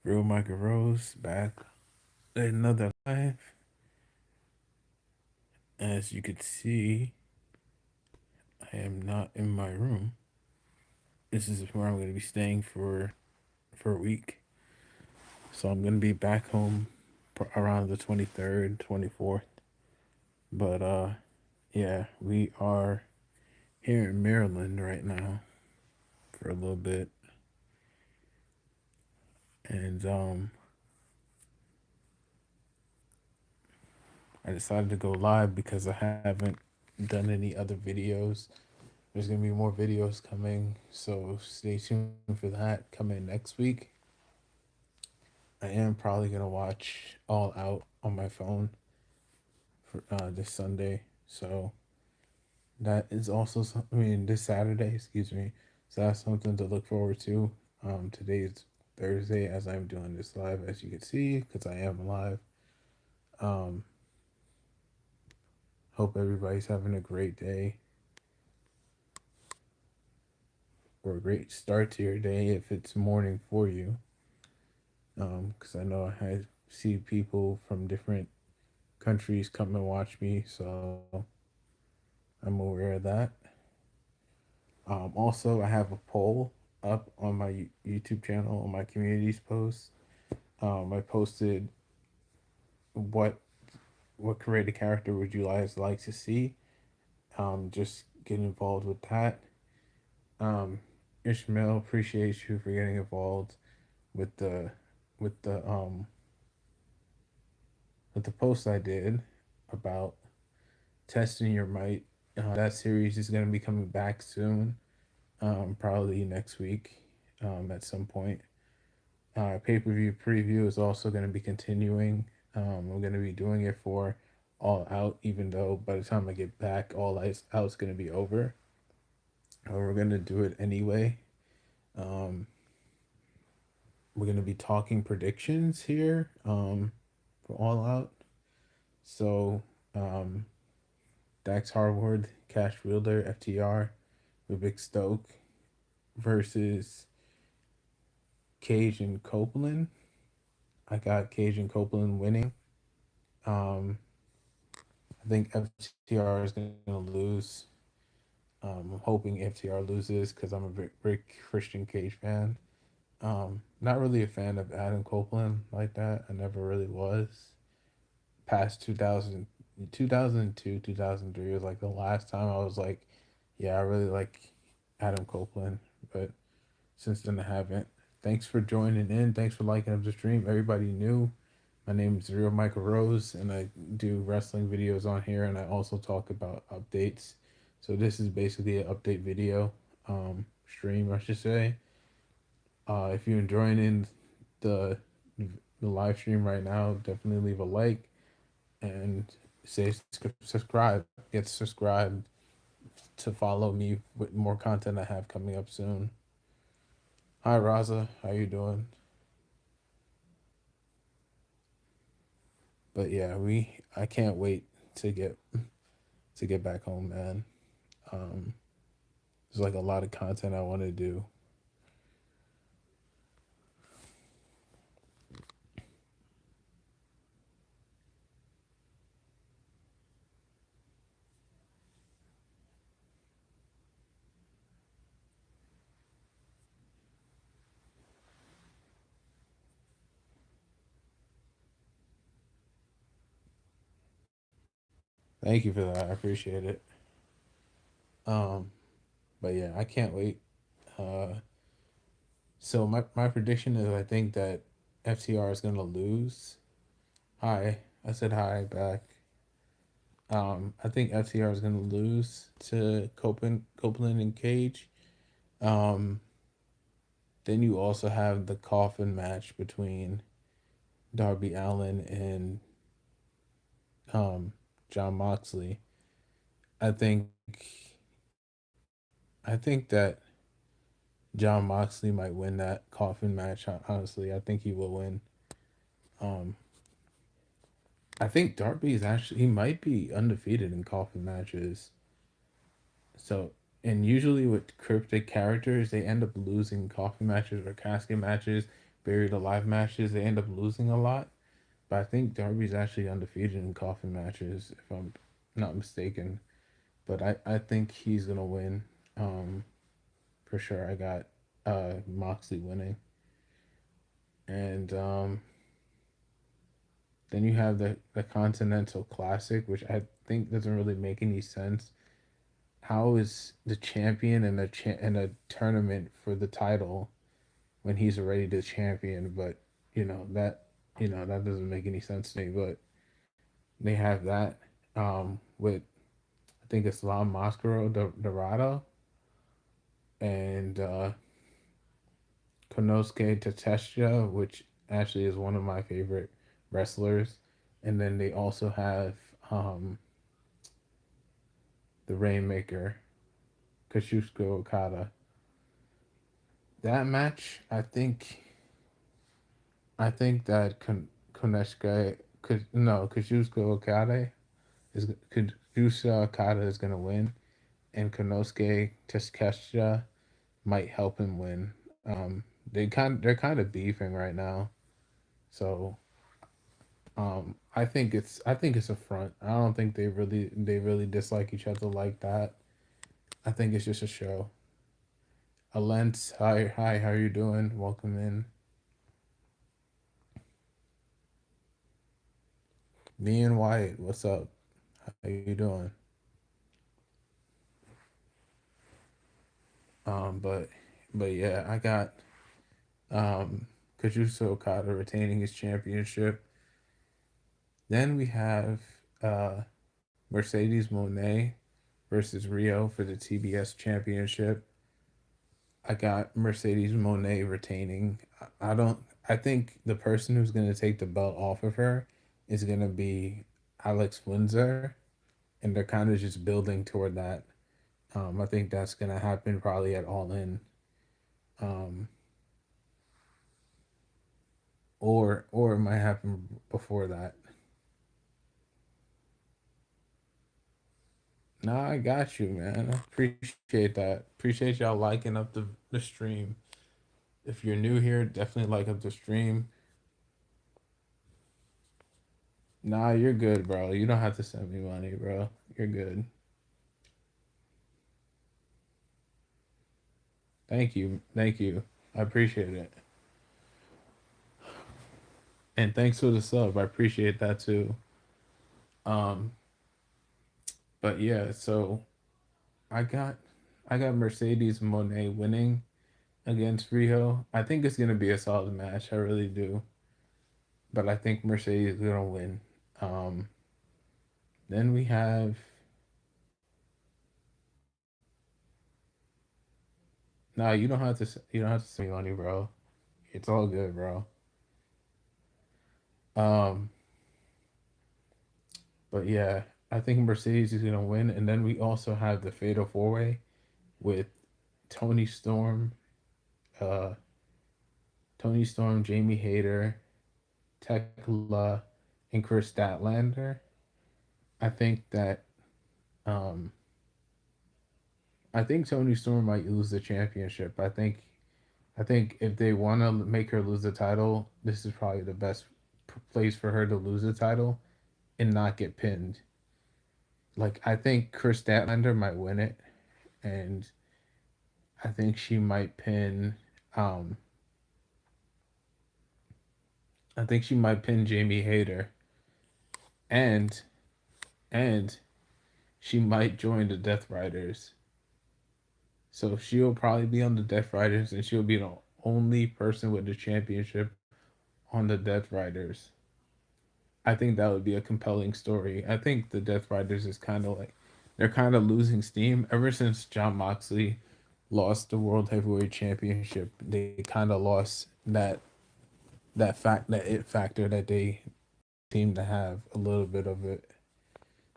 Real Micah Rose back at another live. As you could see, I am not in my room. This is where I'm going to be staying for a week. So I'm going to be back home around the 23rd, 24th. But yeah, we are here in Maryland right now for a little bit. And I decided to go live because I haven't done any other videos. There's gonna be more videos coming, so stay tuned for that coming next week. I am probably gonna watch All Out on my phone for this Sunday, so that is also this Saturday, excuse me. So that's something to look forward to. Today is Thursday as I'm doing this live, as you can see, because I am live. Um, Hope everybody's having a great day or a great start to your day if it's morning for you. Because I know I see people from different countries come and watch me, so I'm aware of that. Also, I have a poll up on my YouTube channel on my communities post. I posted what what creative character would you guys like to see? Just get involved with that. Um, Ishmael, appreciate you for getting involved with the with the um with the post I did about testing your might. That series is going to be coming back soon, probably next week, at some point. Pay per view preview is also going to be continuing. I'm going to be doing it for All Out, even though by the time I get back, Out's going to be over. We're going to do it anyway. Um, we're going to be talking predictions here for All Out. So, um, Dax Harwood, Cash Wheeler, FTR, with Big Stoke versus Cage and Copeland. I got Cage and Copeland winning. Um, I think FTR is going to lose. I'm hoping FTR loses because I'm a big Christian Cage fan. Not really a fan of Adam Copeland like that. I never really was. Past 2002, 2003 was like the last time I was like, yeah, I really like Adam Copeland. But since then, I haven't. Thanks for joining in. Thanks for liking up the stream. Everybody new. My name is Real Michael Rose, and I do wrestling videos on here, and I also talk about updates. So this is basically an update video stream, I should say. If you're enjoying in the the live stream right now, definitely leave a like and say subscribe. Get subscribed to follow me with more content I have coming up soon. Hi Raza, how you doing? But yeah, we I can't wait to get back home, man. Um, there's like a lot of content I want to do. Thank you for that. I appreciate it. Um, but yeah, I can't wait. Uh, so my prediction is I think that FTR is gonna lose. Hi, I said hi back. I think FTR is gonna lose to Copeland and Cage. Um, then you also have the coffin match between Darby Allin and um John Moxley. I think I think that John Moxley might win that coffin match. Honestly, I think he will win. Um, I think Darby is actually he might be undefeated in coffin matches. So, and usually with cryptic characters, they end up losing coffin matches or casket matches buried alive matches, they end up losing a lot. But I think Darby's actually undefeated in coffin matches, if I'm not mistaken. But I think he's gonna win. Um, for sure. I got Moxley winning. And then you have the Continental Classic, which I think doesn't really make any sense. How is the champion in in a tournament for the title when he's already the champion? But you know that that doesn't make any sense to me. But they have that with I think it's La Mascaro Dorado and Konosuke Takeshita, which actually is one of my favorite wrestlers. And then they also have um, the Rainmaker, Kazuchika Okada. That match, I think that Konosuke, no, Kazuchika Okada Kazuchika Okada is gonna win, and Konosuke Takeshita might help him win. They're kind of beefing right now, so I think it's a front. I don't think they really dislike each other like that. I think it's just a show. Alent, hi, how you doing? Welcome in. Me and Wyatt, what's up? How you doing? But yeah, I got Kazusa Okada retaining his championship. Then we have uh Mercedes Monet versus Rio for the TBS championship. I got Mercedes Monet retaining. I don't. I think the person who's gonna take the belt off of her is gonna be Alex Windsor, and they're kind of just building toward that. I think that's gonna happen probably at All In, um, or it might happen before that. No, I got you, man. I appreciate that. Appreciate y'all liking up the stream. If you're new here, definitely like up the stream. Nah, you're good, bro. You don't have to send me money, bro. You're good. Thank you. Thank you. I appreciate it. And thanks for the sub. I appreciate that too. Um, but yeah, so I got I got Mercedes Monet winning against Rio. I think it's gonna be a solid match. I really do. But I think Mercedes is gonna win. Um, then we have no, you don't have to send me money, bro. It's all good, bro. Um, but yeah, I think Mercedes is gonna win, and then we also have the Fatal Four Way with Tony Storm, uh, Jamie Hayter, Tekla, and Chris Statlander. I think that um, I think Tony Storm might lose the championship. I think if they want to make her lose the title, this is probably the best place for her to lose the title and not get pinned. Like I think Chris Statlander might win it, and I think she might pin. Um, I think she might pin Jamie Hayter, and and she might join the Death Riders. So she'll probably be on the Death Riders, and she'll be the only person with the championship on the Death Riders. I think that would be a compelling story. I think the Death Riders is kind of like they're kind of losing steam ever since John Moxley lost the World Heavyweight Championship. They kind of lost that it factor that they seem to have a little bit of it.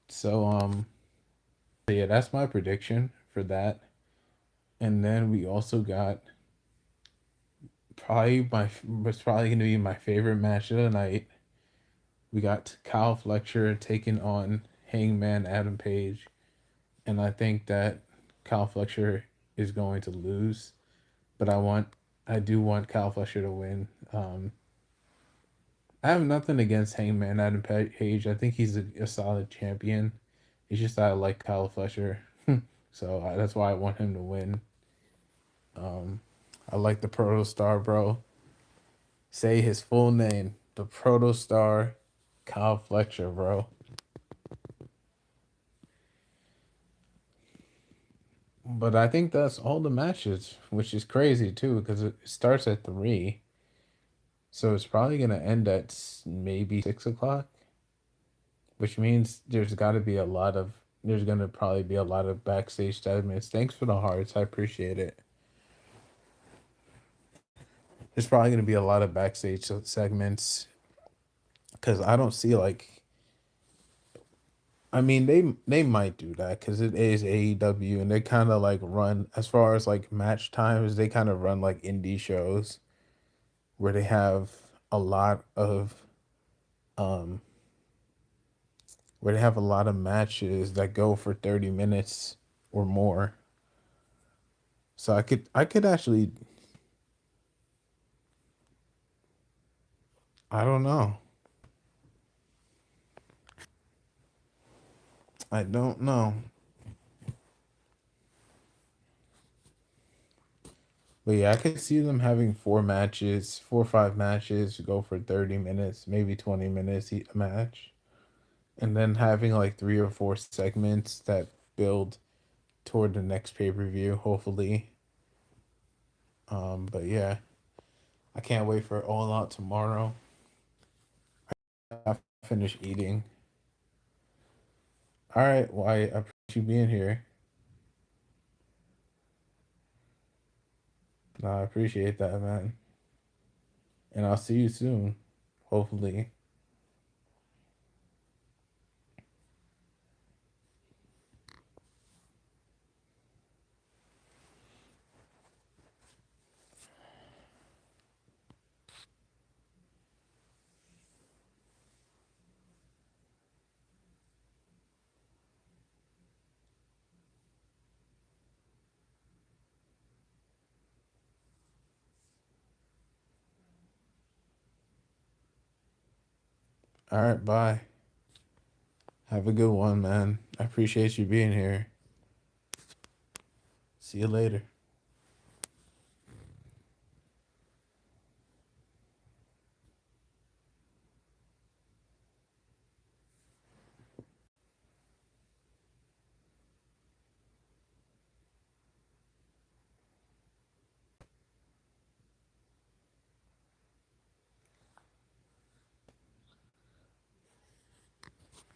So so yeah, that's my prediction for that. And then we also got probably my was probably going to be my favorite match of the night. We got Kyle Fletcher taking on Hangman Adam Page, and I think that Kyle Fletcher is going to lose. But I do want Kyle Fletcher to win. I have nothing against Hangman Adam Page. I think he's a solid champion. It's just that I like Kyle Fletcher, so that's why I want him to win. Um, I like the Proto Star, bro. Say his full name, the Proto Star, Kyle Fletcher, bro. But I think that's all the matches, which is crazy too, because it starts at 3, so it's probably gonna end at maybe 6 o'clock, which means there's gonna probably be a lot of backstage segments. Thanks for the hearts, I appreciate it. There's probably gonna be a lot of backstage segments because I don't see like, I mean they might do that because it is AEW and they kind of like run as far as like match times. They kind of run like indie shows where they have a lot of um where they have a lot of matches that go for 30 minutes or more. So I could actually, I don't know. I don't know. But yeah, I could see them having 4 matches, 4 or 5 matches, go for 30 minutes, maybe 20 minutes a match. And then having like 3 or 4 segments that build toward the next pay-per-view, hopefully. But yeah, I can't wait for All Out tomorrow. I finish eating. All right, well, I appreciate you being here. No, I appreciate that, man. And I'll see you soon, hopefully. All right, bye. Have a good one, man. I appreciate you being here. See you later.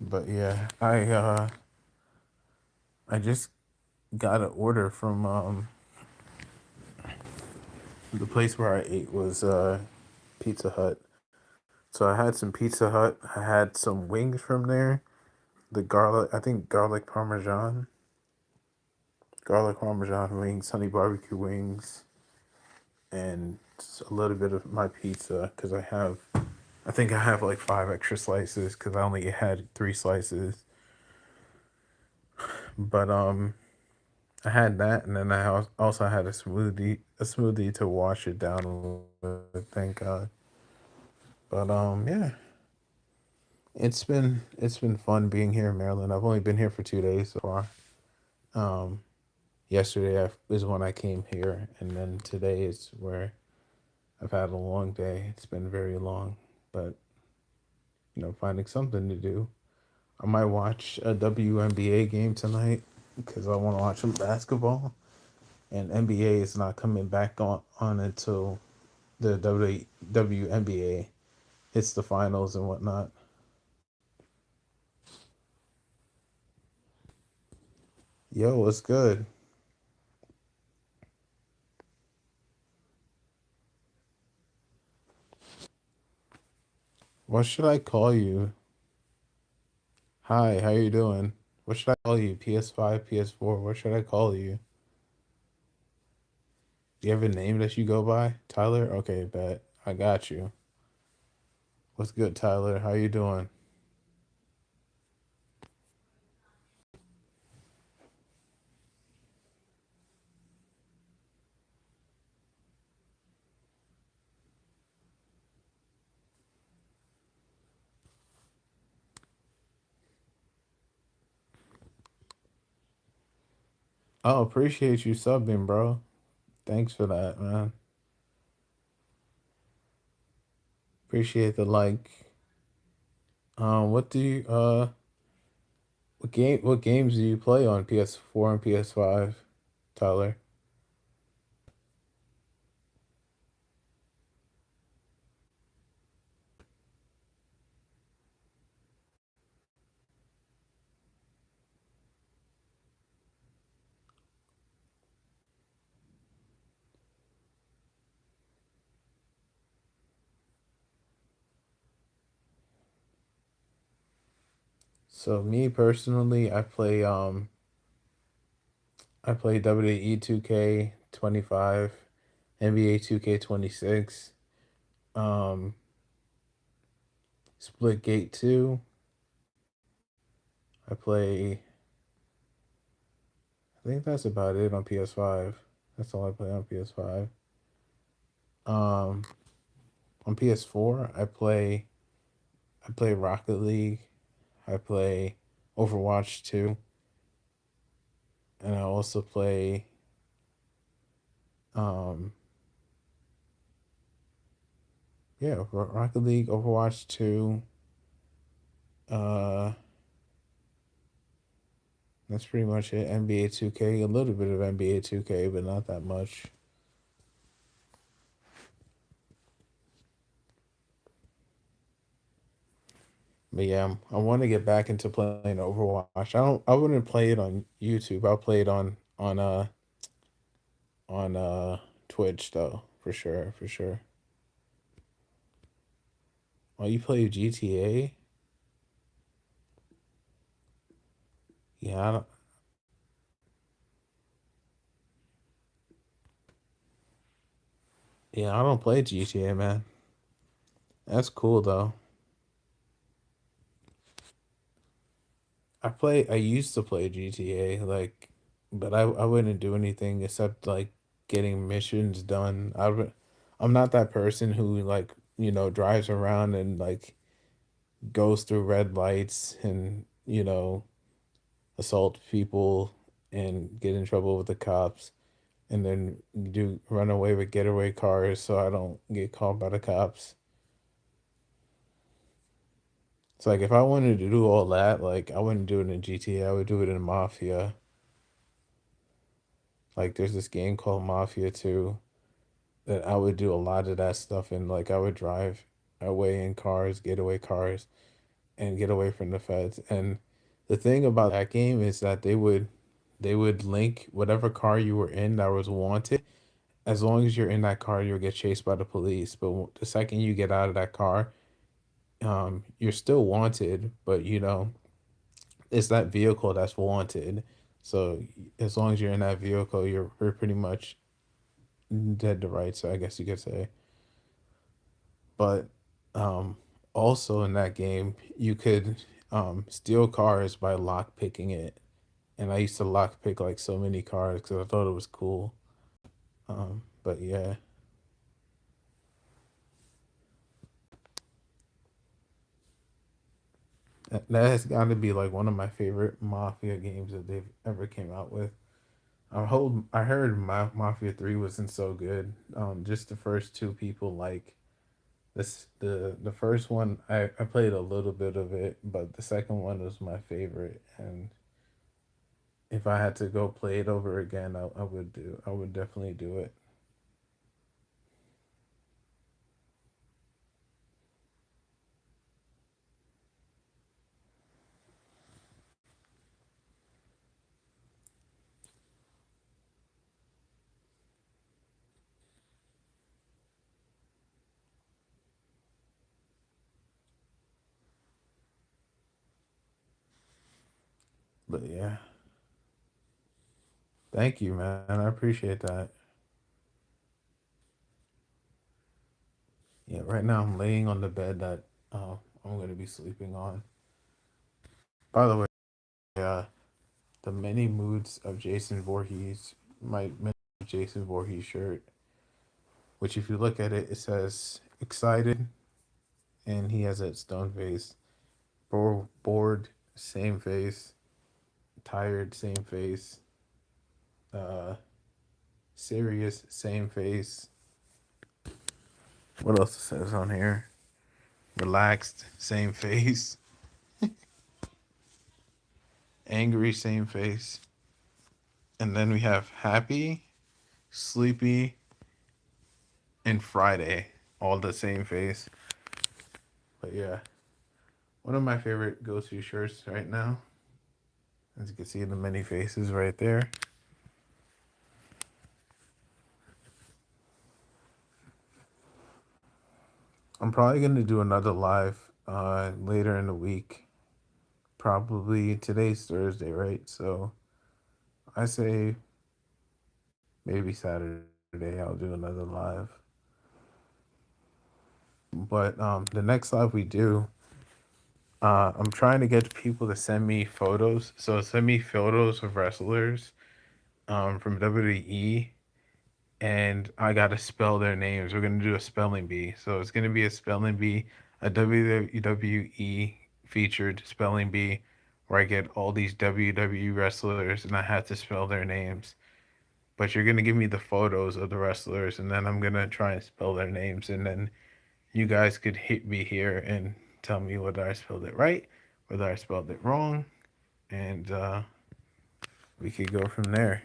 But yeah, I just got an order from the place where I ate was Pizza Hut. So I had some Pizza Hut. I had some wings from there. The garlic, I think garlic parmesan wings, honey barbecue wings, and a little bit of my pizza because I think I have like 5 extra slices because I only had 3 slices. But I had that, and then also had a smoothie to wash it down with. Thank God. But yeah, it's been fun being here in Maryland. I've only been here for 2 days so far. Um, Yesterday is when I came here, and then today is where I've had a long day. It's been very long, but finding something to do. I might watch a WNBA game tonight because I want to watch some basketball. And NBA is not coming back on until the WNBA hits the finals and whatnot. Yo, what's good? What should I call you? Hi, how you doing? What should I call you? PS5, PS4? What should I call you? Do you have a name that you go by? Tyler? Okay, bet. I got you. What's good, Tyler? How you doing? Oh, appreciate you subbing, bro. Thanks for that, man. Appreciate the like. What do you what games do you play on PS4 and PS5, Tyler? So me personally, I play WWE 2K25, NBA 2K26, um Splitgate 2. I think that's about it on PS5. That's all I play on PS5. Um on PS4, I play Rocket League, I play Overwatch 2, and I also play um yeah, Rocket League, Overwatch 2. Uh that's pretty much it. NBA 2K, a little bit of NBA 2K, but not that much. But yeah, I want to get back into playing Overwatch. I wouldn't play it on YouTube. I'll play it on Twitch though, for sure, for sure. Oh, you play GTA? Yeah, I don't play GTA, man. That's cool though. I used to play GTA, like, but I wouldn't do anything except like getting missions done. I'm not that person who like, drives around and like goes through red lights and, assault people and get in trouble with the cops and then do run away with getaway cars so I don't get caught by the cops. It's like if I wanted to do all that, like I wouldn't do it in GTA, I would do it in Mafia. Like there's this game called Mafia 2 that I would do a lot of that stuff in. Like I would drive away in cars, getaway cars, and get away from the feds. And the thing about that game is that they would link whatever car you were in that was wanted. As long as you're in that car, you'll get chased by the police. But the second you get out of that car, you're still wanted, but it's that vehicle that's wanted. So as long as you're in that vehicle, you're pretty much dead to rights, I guess you could say. But also in that game, you could steal cars by lock picking it. And I used to lock pick like so many cars because I thought it was cool. But yeah, that has got to be like one of my favorite Mafia games that they've ever came out with. I heard Mafia 3 wasn't so good. Just the first two people like the first one I played a little bit of it, but the second one was my favorite. And if I had to go play it over again, I would definitely do it. But yeah, thank you, man. I appreciate that. Yeah, right now I'm laying on the bed that I'm gonna be sleeping on. By the way, uh, the many moods of Jason Voorhees, my Jason Voorhees shirt, which if you look at it, it says excited, and he has that stone face. Bored, same face. Tired, same face. uh, serious, same face. What else it says on here? Relaxed, same face. Angry, same face. And then we have happy, sleepy, and Friday, all the same face. But yeah, one of my favorite go-to shirts right now. As you can see, the many faces right there. I'm probably gonna do another live later in the week. Probably today's Thursday, right? So I say maybe Saturday I'll do another live. But the next live we do, I'm trying to get people to send me photos. So send me photos of wrestlers from WWE, and I gotta spell their names. We're gonna do a spelling bee. So it's gonna be a spelling bee, a WWE featured spelling bee, where I get all these WWE wrestlers and I have to spell their names. But you're gonna give me the photos of the wrestlers, and then I'm gonna try and spell their names, and then you guys could hit me here and tell me whether I spelled it right, whether I spelled it wrong, and we could go from there.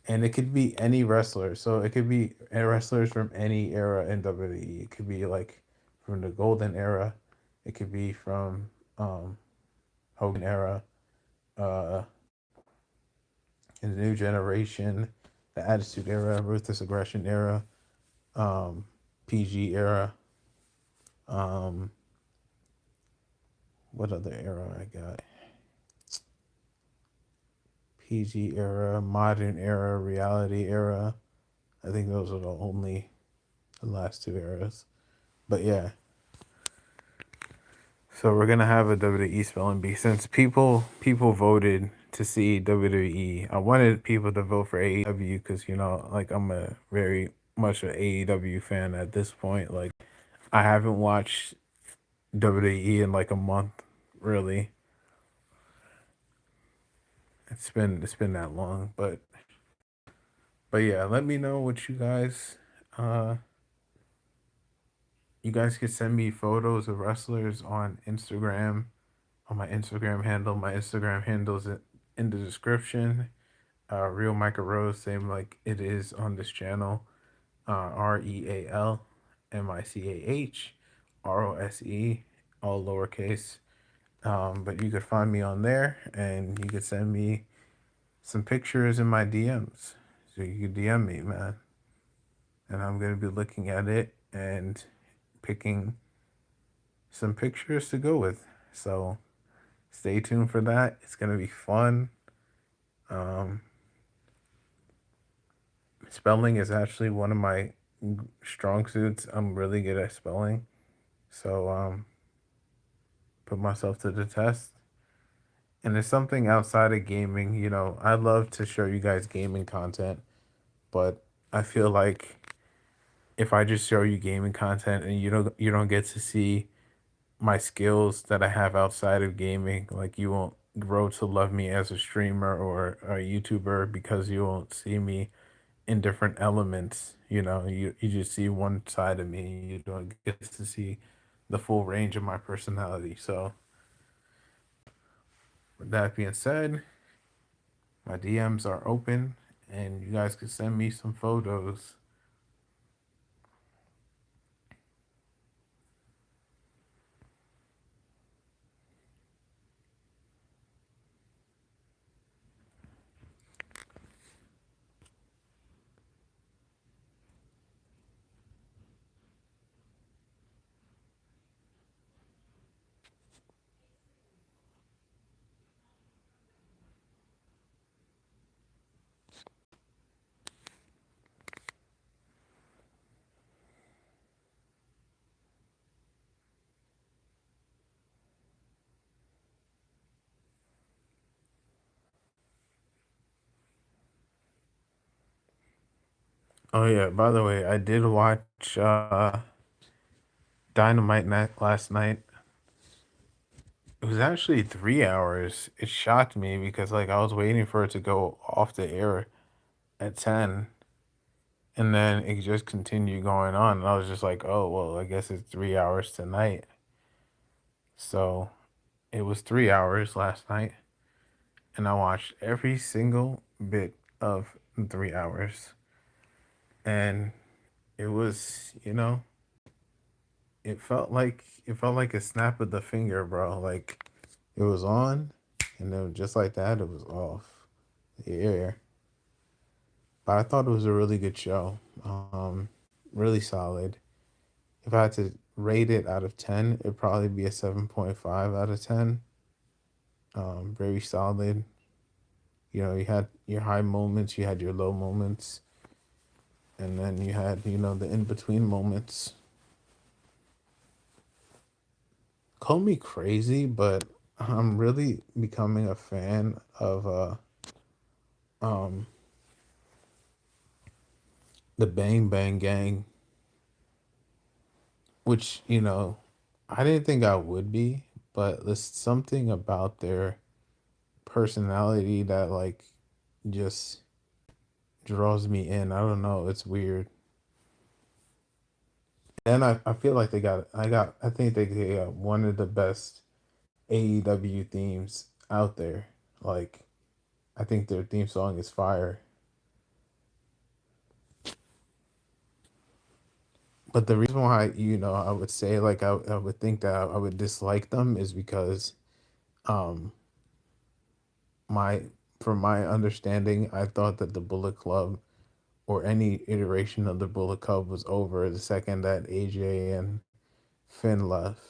And it could be any wrestler. So it could be wrestlers from any era in WWE. It could be like from the Golden era. It could be from Hogan era, uh, in the New Generation, the Attitude era, Ruthless Aggression era, um, PG era. Um, what other era I got? PG era, modern era, reality era. I think those are the last two eras. But yeah, so we're gonna have a WWE spelling bee since people voted to see WWE. I wanted people to vote for AEW because like I'm a very much an AEW fan at this point. Like I haven't watched WWE in like a month, really. It's been that long, but yeah, let me know what uh you guys could send me photos of wrestlers on Instagram, on my Instagram handle. My Instagram handle's in the description. Real Micah Rose, same like it is on this channel. RealMichRose, all lowercase. But you could find me on there, and you could send me some pictures in my DMs. So you could DM me, man, and I'm gonna be looking at it and picking some pictures to go with. So stay tuned for that. It's gonna be fun. Um, Spelling is actually one of my strong suits. I'm really good at spelling. So put myself to the test. And it's something outside of gaming. I love to show you guys gaming content, but I feel like if I just show you gaming content and you don't get to see my skills that I have outside of gaming, like you won't grow to love me as a streamer or a YouTuber because you won't see me in different elements. You just see one side of me. You don't get to see the full range of my personality. So with that being said, my DMs are open and you guys can send me some photos. Oh yeah, by the way, I did watch Dynamite night last night. It was actually 3 hours. It shocked me because like I was waiting for it to go off the air. at 10, and then it just continued going on. And I was just like, oh, well, I guess it's 3 hours tonight. So it was 3 hours last night, and I watched every single bit of 3 hours. And it was, it felt like a snap of the finger, bro. Like it was on, and then just like that, it was off the air. But I thought it was a really good show. Really solid. If I had to rate it out of 10, it'd probably be a 7.5 out of 10. Very solid. You had your high moments, you had your low moments, and then you had, the in between moments. Call me crazy, but I'm really becoming a fan of um the Bang Bang Gang, which, I didn't think I would be, but there's something about their personality that like just draws me in. I don't know, it's weird. And I feel like I think they got one of the best AEW themes out there. Like I think their theme song is fire. But the reason why, I would say like I would think that I would dislike them is because um my from my understanding, I thought that the Bullet Club or any iteration of the Bullet Club was over the second that AJ and Finn left.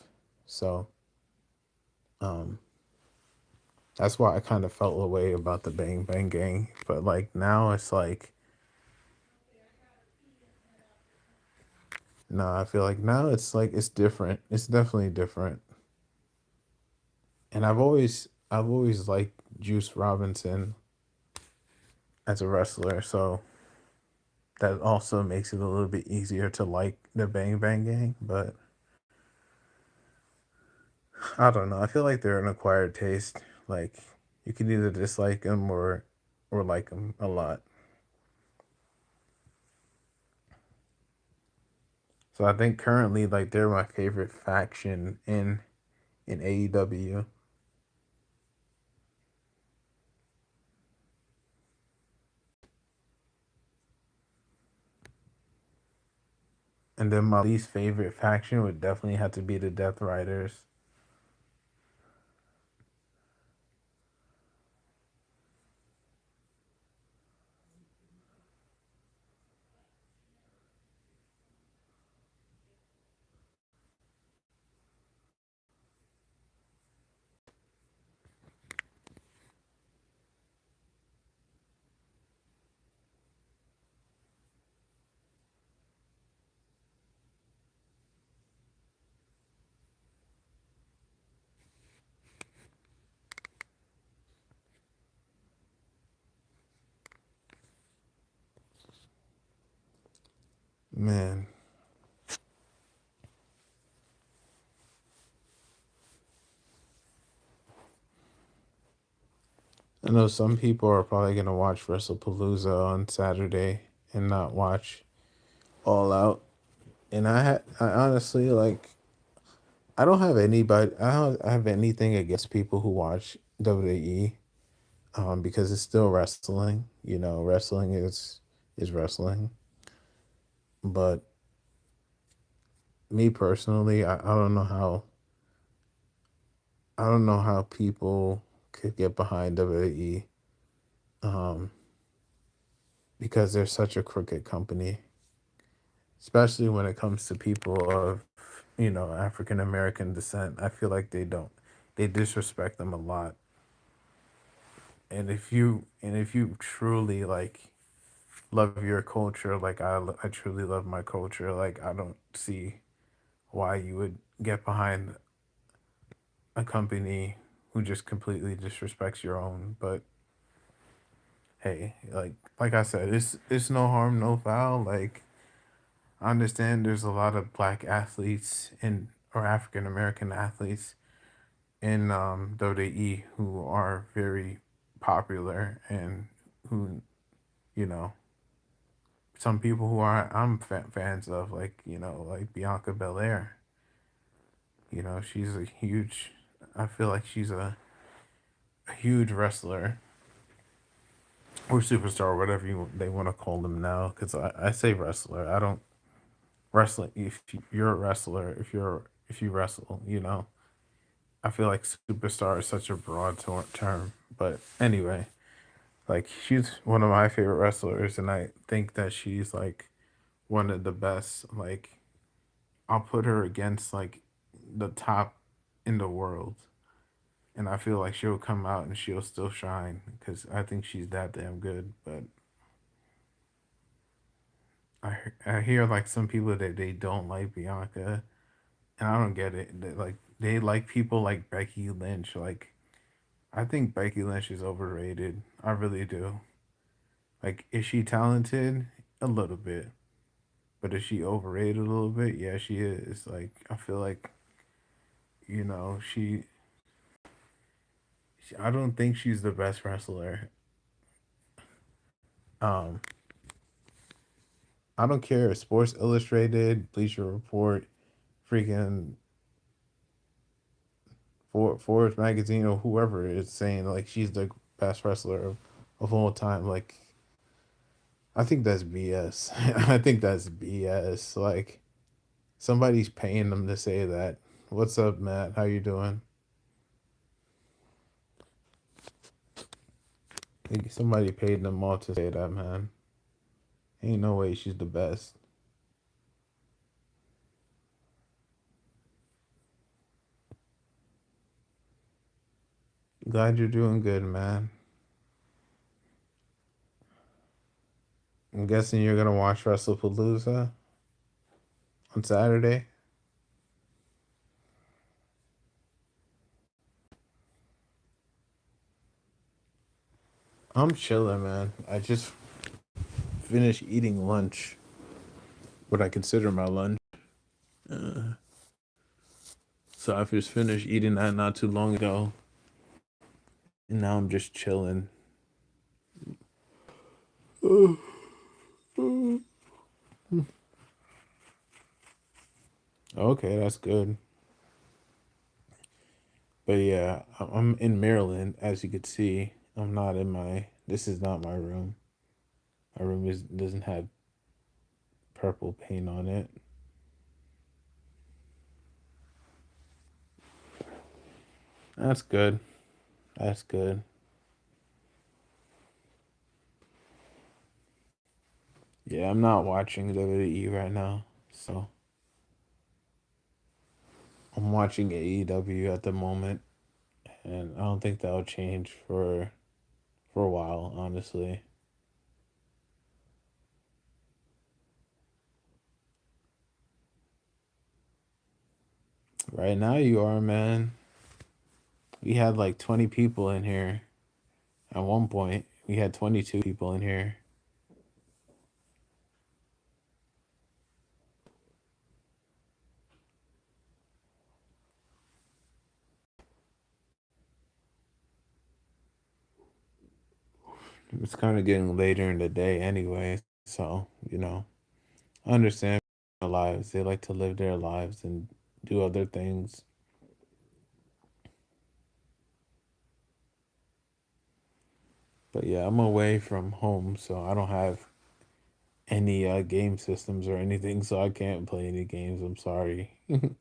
So um that's why I kind of felt a way about the Bang Bang Gang. But like now it's like no, I feel like now it's like it's different. It's definitely different. And I've always liked Juice Robinson as a wrestler, so that also makes it a little bit easier to like the Bang Bang Gang. But I don't know. I feel like they're an acquired taste. Like you can either dislike them or like them a lot. So I think currently like they're my favorite faction in AEW. And then my least favorite faction would definitely have to be the Death Riders. Man, I know some people are probably gonna watch WrestlePalooza on Saturday and not watch All Out. And I honestly like I don't have anything against people who watch WWE because it's still wrestling. Wrestling is wrestling. But me personally, I don't know how people could get behind WWE um because they're such a crooked company, especially when it comes to people of, African American descent. I feel like they disrespect them a lot. And if you truly like love your culture, like I truly love my culture, like I don't see why you would get behind a company who just completely disrespects your own. But hey, like I said, it's no harm, no foul. Like I understand there's a lot of black athletes in or African American athletes in WWE who are very popular and who, you know. some people who I'm fans of, like like Bianca Belair. She's a huge. I feel like she's a huge wrestler or superstar, or whatever they want to call them now. Because I say wrestler. I don't wrestling. If you're a wrestler, if you wrestle, I feel like superstar is such a broad term. But anyway, like she's one of my favorite wrestlers, and I think that she's like one of the best. Like I'll put her against like the top in the world, and I feel like she'll come out and she'll still shine because I think she's that damn good. But I hear like some people that they don't like Bianca, and I don't get it. They like people like Becky Lynch. Like I think Becky Lynch is overrated. I really do. Like, is she talented? A little bit. But is she overrated a little bit? Yeah, she is. Like, I feel like, you know, I don't think she's the best wrestler. Um, I don't care if Sports Illustrated, Bleacher Report, freaking Forbes magazine, or whoever is saying like she's the best wrestler of all time. Like, I think that's BS. I think that's BS. Like, somebody's paying them to say that. What's up, Matt? How you doing? Think somebody paid them all to say that, man. Ain't no way she's the best. Glad you're doing good, man. I'm guessing you're gonna watch WrestlePalooza on Saturday. I'm chilling, man. I just finished eating lunch, what I consider my lunch. Uh, so I just finished eating that not too long ago, and now I'm just chilling. Okay, that's good. But yeah, I'm in Maryland, as you could see. I'm not in my. This is not my room. My room doesn't have purple paint on it. That's good. That's good. Yeah, I'm not watching WWE right now, so I'm watching AEW at the moment, and I don't think that'll change for a while, honestly. Right now, you are, man. We had like 20 people in here at one point. We had 22 people in here. It's kind of getting later in the day anyway, so I understand their lives. They like to live their lives and do other things. But yeah, I'm away from home, so I don't have any game systems or anything, so I can't play any games. I'm sorry. I'm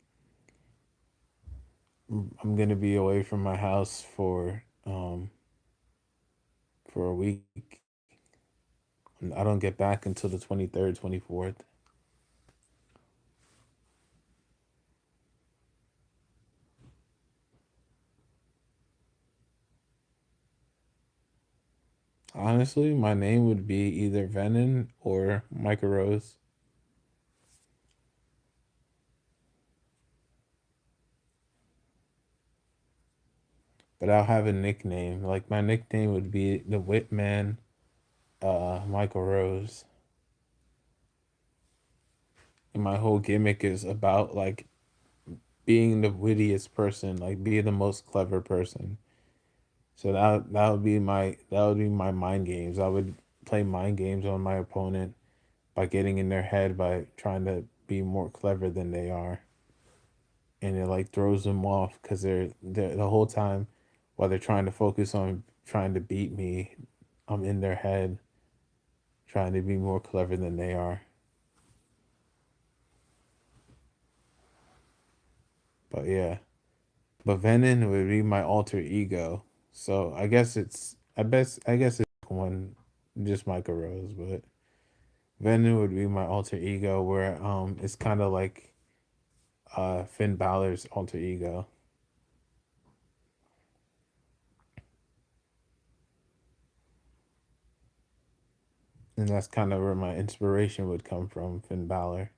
gonna be away from my house for a week. And I don't get back until the 23rd, 24th. Honestly, my name would be either Venom or Micah Rose, but I'll have a nickname. Like my nickname would be the Whitman, Michael Rose, and my whole gimmick is about like being the wittiest person, like being the most clever person. So that would be my mind games. I would play mind games on my opponent, by getting in their head by trying to be more clever than they are, and it like throws them off because they're the whole time while they're trying to focus on trying to beat me, I'm in their head trying to be more clever than they are. But yeah, but Venom would be my alter ego. So I guess it's one just Michael Rose, but Venom would be my alter ego where it's kind of like Finn Balor's alter ego. And that's kind of where my inspiration would come from, Finn Balor,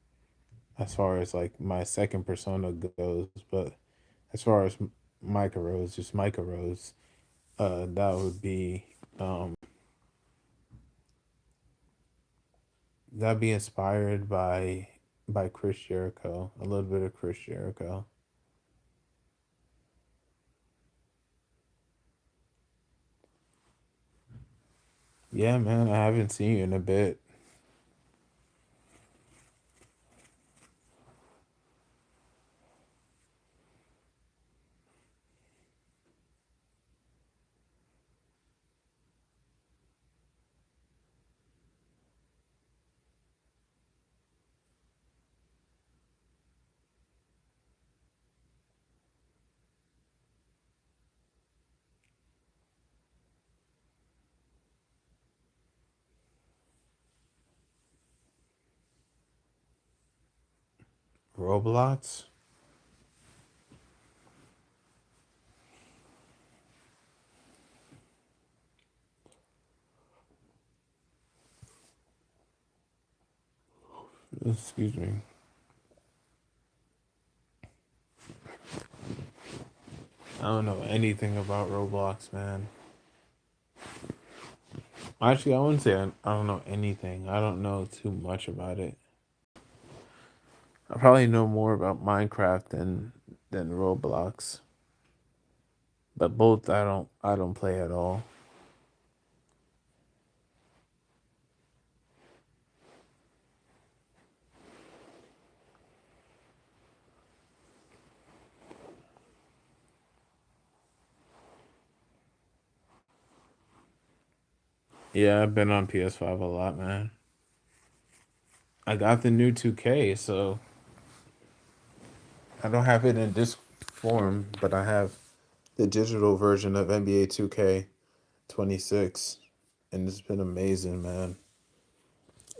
as far as like my second persona goes. But as far as Micah Rose, just Micah Rose, that would be that'd be inspired by Chris Jericho, a little bit of Chris Jericho. Yeah, man, I haven't seen you in a bit. Roblox? Excuse me. I don't know anything about Roblox, man. Actually, I wouldn't say I don't know anything. I don't know too much about it. I probably know more about Minecraft than Roblox, but both I don't play at all. Yeah, I've been on PS5 a lot, man. I got the new 2K, so I don't have it in disc form, but I have the digital version of NBA 2K 26, and it's been amazing, man.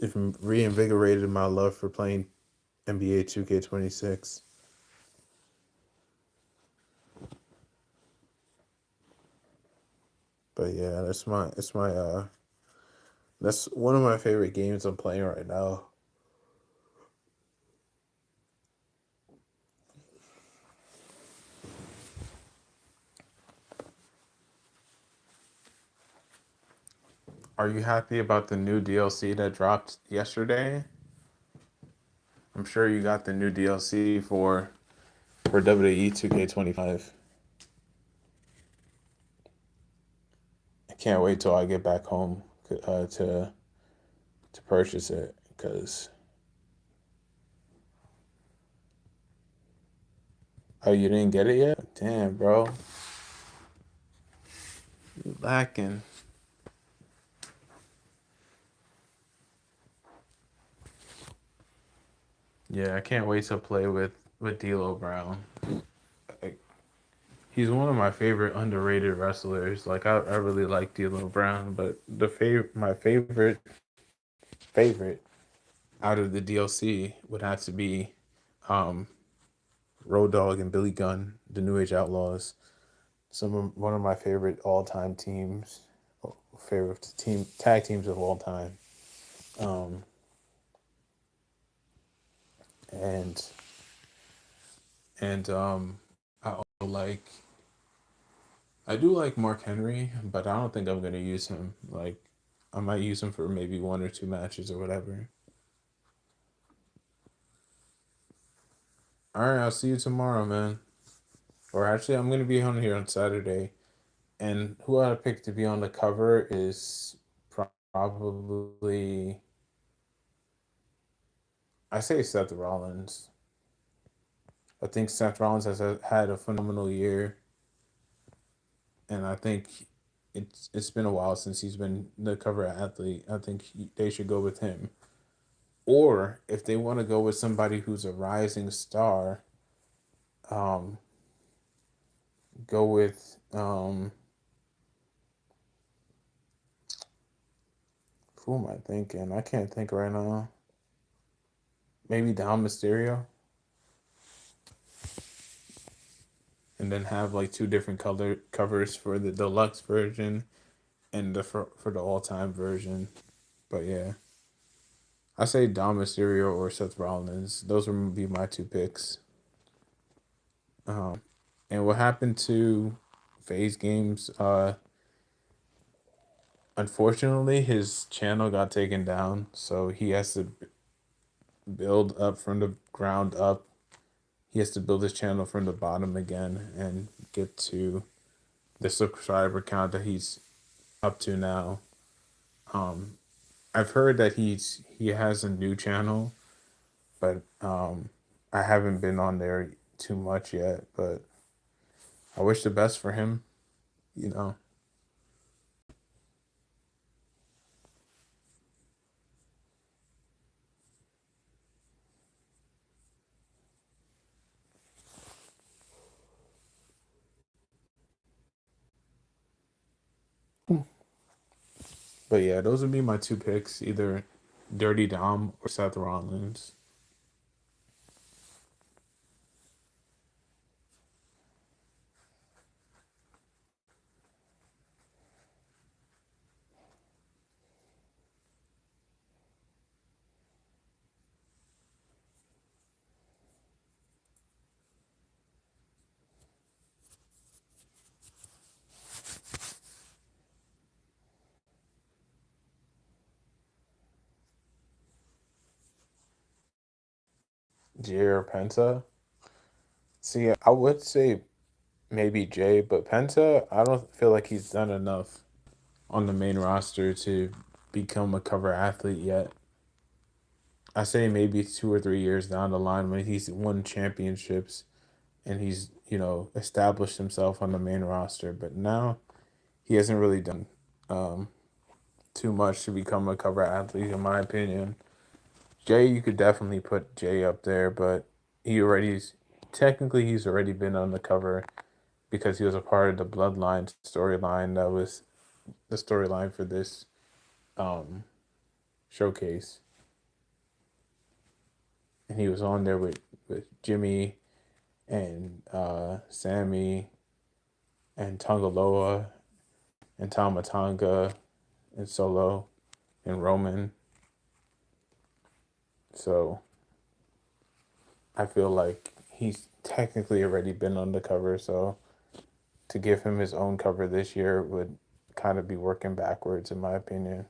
It reinvigorated my love for playing NBA 2K 26. But yeah, that's one of my favorite games I'm playing right now. Are you happy about the new DLC that dropped yesterday? I'm sure you got the new DLC for WWE 2K 25. I can't wait till I get back home to purchase it because oh, you didn't get it yet? Damn, bro, you lacking. Yeah, I can't wait to play with D'Lo Brown. Like, he's one of my favorite underrated wrestlers. Like I really like D'Lo Brown, but my favorite out of the DLC would have to be um Road Dogg and Billy Gunn, the New Age Outlaws. One of my favorite all time teams, favorite team tag teams of all time. Um, and and I also I do like Mark Henry, but I don't think I'm gonna use him. Like I might use him for maybe one or two matches or whatever. All right, I'll see you tomorrow, man. Or actually, I'm gonna be on here on Saturday. And who I picked to be on the cover is probably I say Seth Rollins. I think Seth Rollins has had a phenomenal year, and I think it's been a while since he's been the cover athlete. I think they should go with him. Or if they want to go with somebody who's a rising star, um, go with who am I thinking? I can't think right now. Maybe Dom Mysterio, and then have like two different color covers for the deluxe version and for the all time version. But yeah, I say Dom Mysterio or Seth Rollins. Those would be my two picks. And what happened to Phase Games? Unfortunately, his channel got taken down, so he has to build up from the ground up. He has to build his channel from the bottom again and get to the subscriber count that he's up to now. Um, I've heard that he has a new channel, but I haven't been on there too much yet. But I wish the best for him. You know, but yeah, those would be my two picks: either Dirty Dom or Seth Rollins. Jay or Penta. See, I would say maybe Jay, but Penta, I don't feel like he's done enough on the main roster to become a cover athlete yet. I say maybe 2 or 3 years down the line when he's won championships and he's, established himself on the main roster. But now he hasn't really done um, too much to become a cover athlete, in my opinion. Jay, you could definitely put Jay up there, but he already's technically he's already been on the cover because he was a part of the Bloodline storyline that was the storyline for this um, showcase, and he was on there with Jimmy and Sammy and Tongaloa and Tamatanga and Solo and Roman. So I feel like he's technically already been on the cover. So to give him his own cover this year would kind of be working backwards, in my opinion.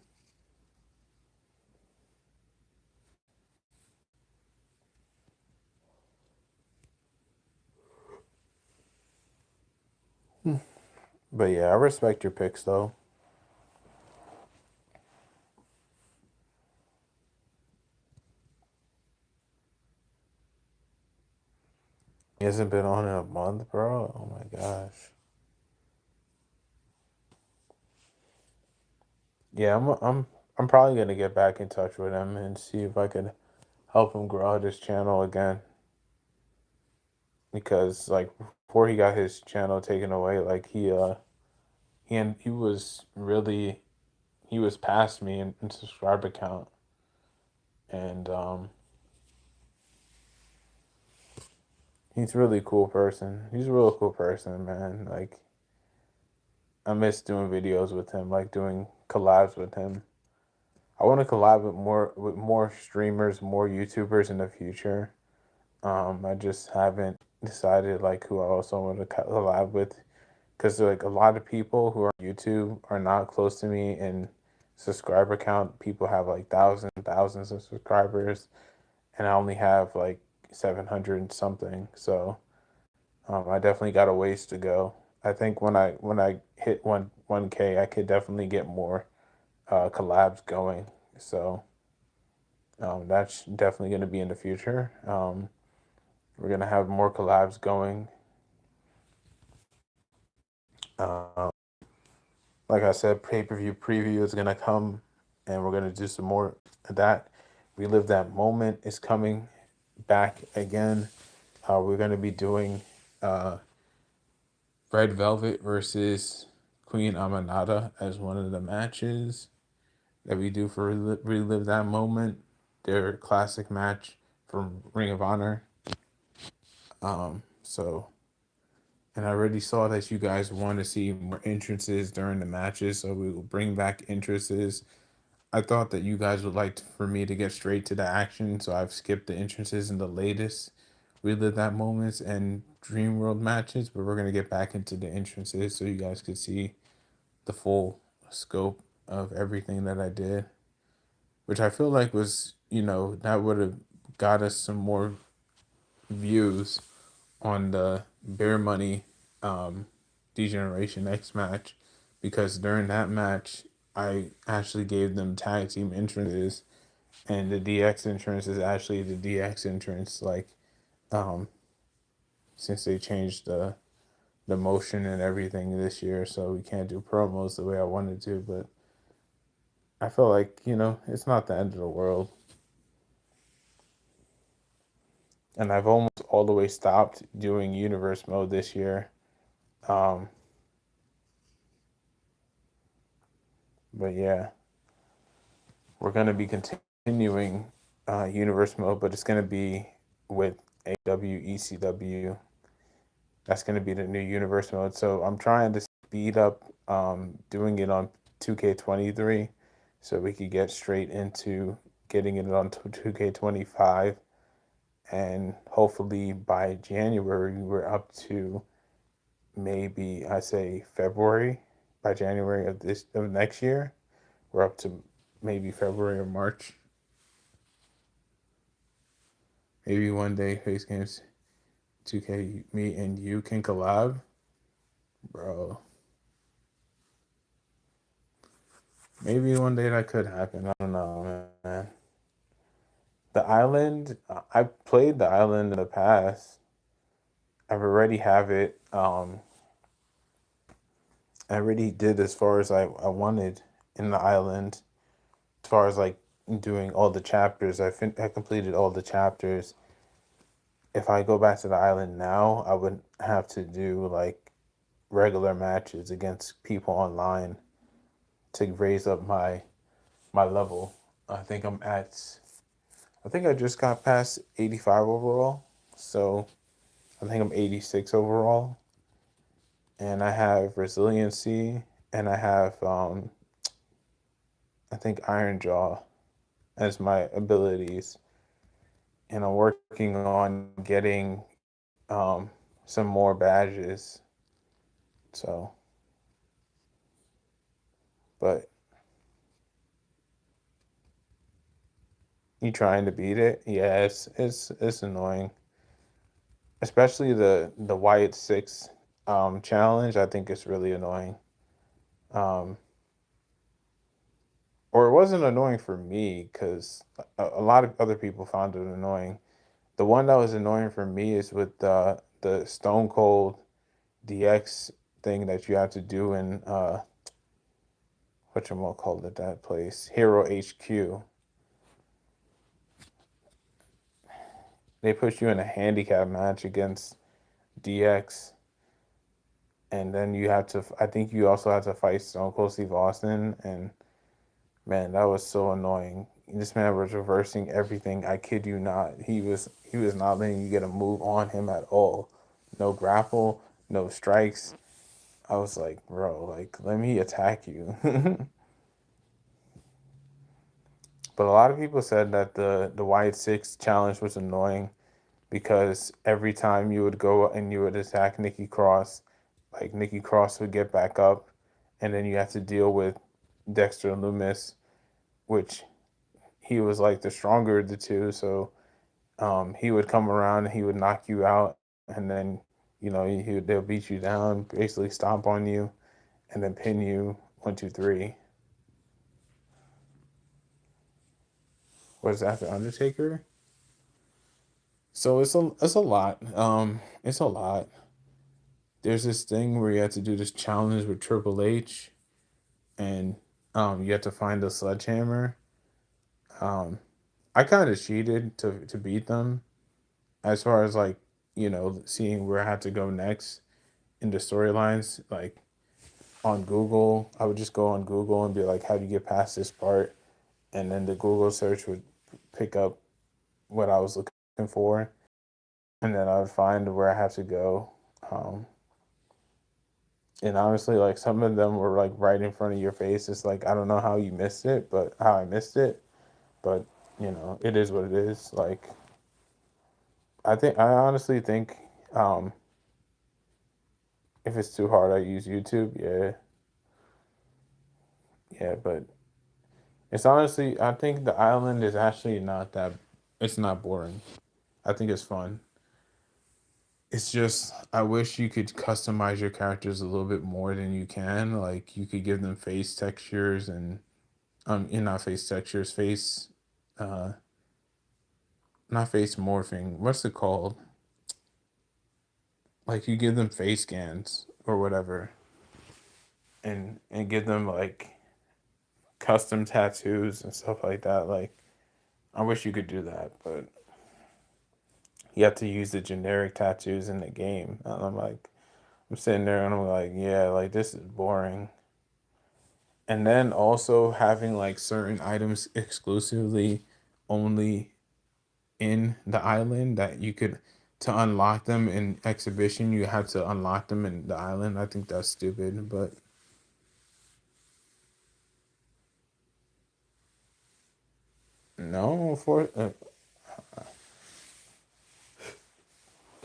But yeah, I respect your picks though. He hasn't been on in a month, bro. Oh my gosh. Yeah, I'm probably gonna get back in touch with him and see if I could help him grow out his channel again. Because like before he got his channel taken away, like he was really he was past me in subscriber count, and he's a really cool person. He's a real cool person, man. Like I miss doing videos with him, like doing collabs with him. I want to collab with more streamers, more YouTubers in the future. I just haven't decided like who else I want to collab with because like a lot of people who are on YouTube are not close to me in subscriber count. People have like thousands of subscribers, and I only have like 700 and something. So I definitely got a ways to go. I think when I hit 1K, I could definitely get more collabs going. So That's definitely going to be in the future. We're going to have more collabs going. Um, like I said, pay per view preview is going to come, and we're going to do some more of that. Relive that moment is coming back again. We're going to be doing uh, Red Velvet versus Queen Amanada as one of the matches that we do for relive that moment. Their classic match from Ring of Honor. So, and I already saw that you guys want to see more entrances during the matches, so we will bring back entrances. I thought that you guys would like for me to get straight to the action, so I've skipped the entrances in the latest relive that moments and Dream World matches, but we're gonna get back into the entrances so you guys could see the full scope of everything that I did, which I feel like was, that would have got us some more views on the Bear Money Degeneration X match, because during that match, I actually gave them tag team entrances, and the DX entrance is actually the DX entrance, like, um, since they changed the motion and everything this year, so we can't do promos the way I wanted to, but I feel like, it's not the end of the world. And I've almost all the way stopped doing universe mode this year. Um, but yeah, we're going to be continuing universe mode, but it's going to be with AW, ECW. That's going to be the new universe mode. So I'm trying to speed up doing it on 2K23 so we could get straight into getting it on 2K25. And hopefully by January, we're up to maybe I say February. By January of next year, we're up to maybe February or March. Maybe one day Face Games 2K, me and you can collab, bro. Maybe one day that could happen. I don't know, man. The island, I played the island in the past. I've already have it. I already did as far as I wanted in the island. As far as like doing all the chapters, I completed all the chapters. If I go back to the island now, I would have to do like regular matches against people online to raise up my level. I think I'm at I think I just got past 85 overall. So I think I'm 86 overall. And I have resiliency and I have I think Iron Jaw as my abilities. And I'm working on getting some more badges. So, but you trying to beat it? Yeah, it's annoying. Especially the Wyatt Six challenge. I think it's really annoying. Um, or it wasn't annoying for me because a lot of other people found it annoying. The one that was annoying for me is with the Stone Cold DX thing that you have to do in what you call it, that place, Hero HQ. They put you in a handicap match against DX, and then you have to. I think you also have to fight Stone Cold Steve Austin, and man, that was so annoying. This man was reversing everything. I kid you not. He was not letting you get a move on him at all. No grapple, no strikes. I was like, bro, like let me attack you. But a lot of people said that the Wyatt Six challenge was annoying because every time you would go and you would attack Nikki Cross, like Nikki Cross would get back up, and then you have to deal with Dexter Loomis, which he was like the stronger of the two. So he would come around and he would knock you out, and then they'll beat you down, basically stomp on you, and then pin you 1, 2, 3. Was that the Undertaker? So it's a lot. It's a lot. There's this thing where you have to do this challenge with Triple H, and you have to find a sledgehammer. Um, I kind of cheated to beat them as far as like seeing where I had to go next in the storylines. Like on Google, I would just go on Google and be like, "How do you get past this part?" And then the Google search would pick up what I was looking for, and then I would find where I have to go. Um, and honestly, like some of them were like right in front of your face. It's like I don't know how you missed it, but how I missed it, but it is what it is. Like I honestly think um, if it's too hard, I use YouTube. Yeah, yeah, but it's honestly I think the island is actually not that. It's not boring. I think it's fun. It's just I wish you could customize your characters a little bit more than you can. Like you could give them face textures and not face textures, face uh not face morphing. What's it called? Like you give them face scans or whatever and give them like custom tattoos and stuff like that. Like I wish you could do that, but you have to use the generic tattoos in the game. And I'm like I'm sitting there and I'm like, yeah, like this is boring. And then also having like certain items exclusively only in the island that you could to unlock them in exhibition you have to unlock them in the island. I think that's stupid, but no for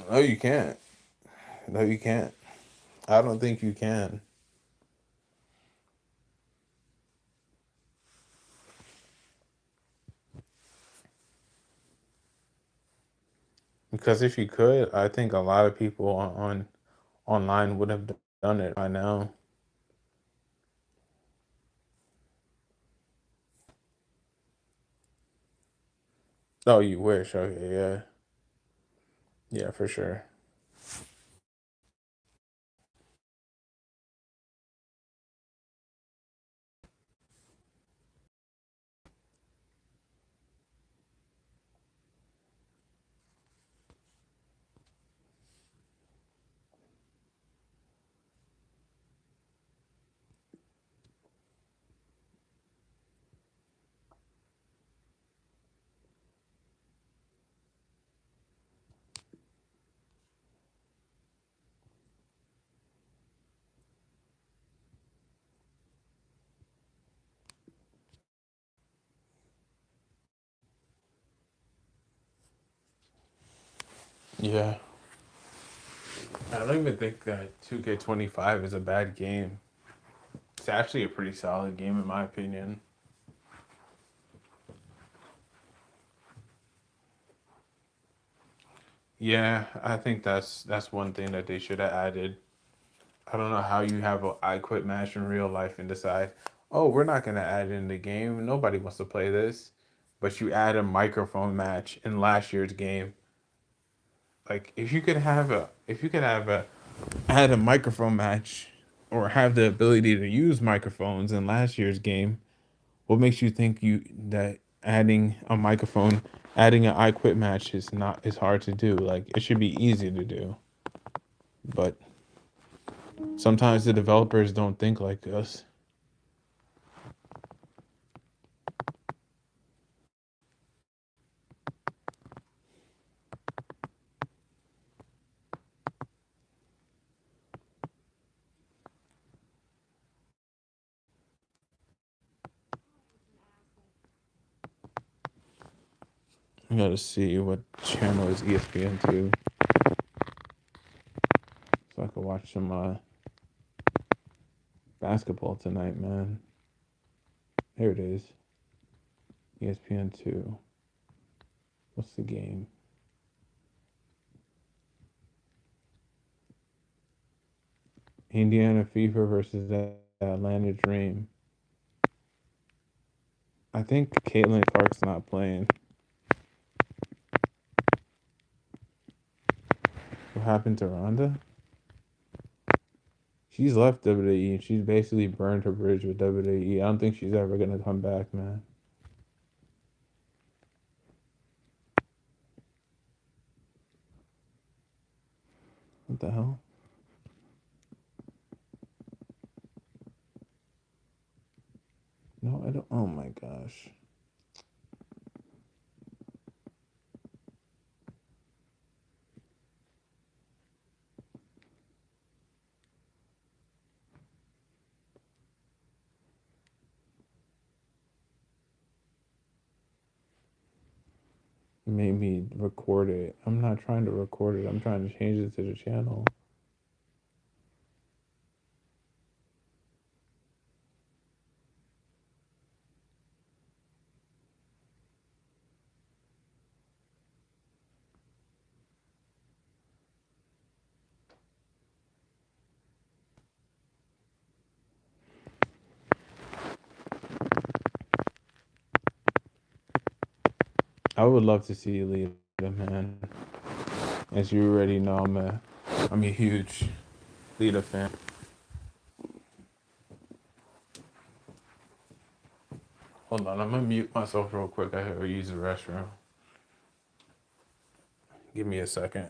no you can't. No you can't. I don't think you can, because if you could I think a lot of people on online would have done it by now. Oh you wish. Okay, yeah, yeah, for sure. Yeah, I don't even think that 2K25 is a bad game. It's actually a pretty solid game in my opinion. Yeah, I think that's one thing that they should have added. I don't know how you have a I quit match in real life and decide, oh, we're not gonna add it in the game. Nobody wants to play this, but you add a microphone match in last year's game. Like if you could have a add a microphone match or have the ability to use microphones in last year's game, what makes you think you that adding a microphone, adding an I quit match is hard to do? Like it should be easy to do. But sometimes the developers don't think like us. I gotta see what channel is ESPN two, so I can watch some basketball tonight, man. Here it is, ESPN two. What's the game? Indiana Fever versus Atlanta Dream. I think Caitlin Clark's not playing. What happened to Ronda? She's left WWE and she's basically burned her bridge with WWE. I don't think she's ever gonna come back, man. What the hell? No, I don't. Oh my gosh. Made me record it. I'm not trying to record it. I'm trying to change it to the channel. I would love to see you lead them, man. As you already know, I'm a huge Lita fan. Hold on, I'm gonna mute myself real quick. I gotta use the restroom. Give me a second.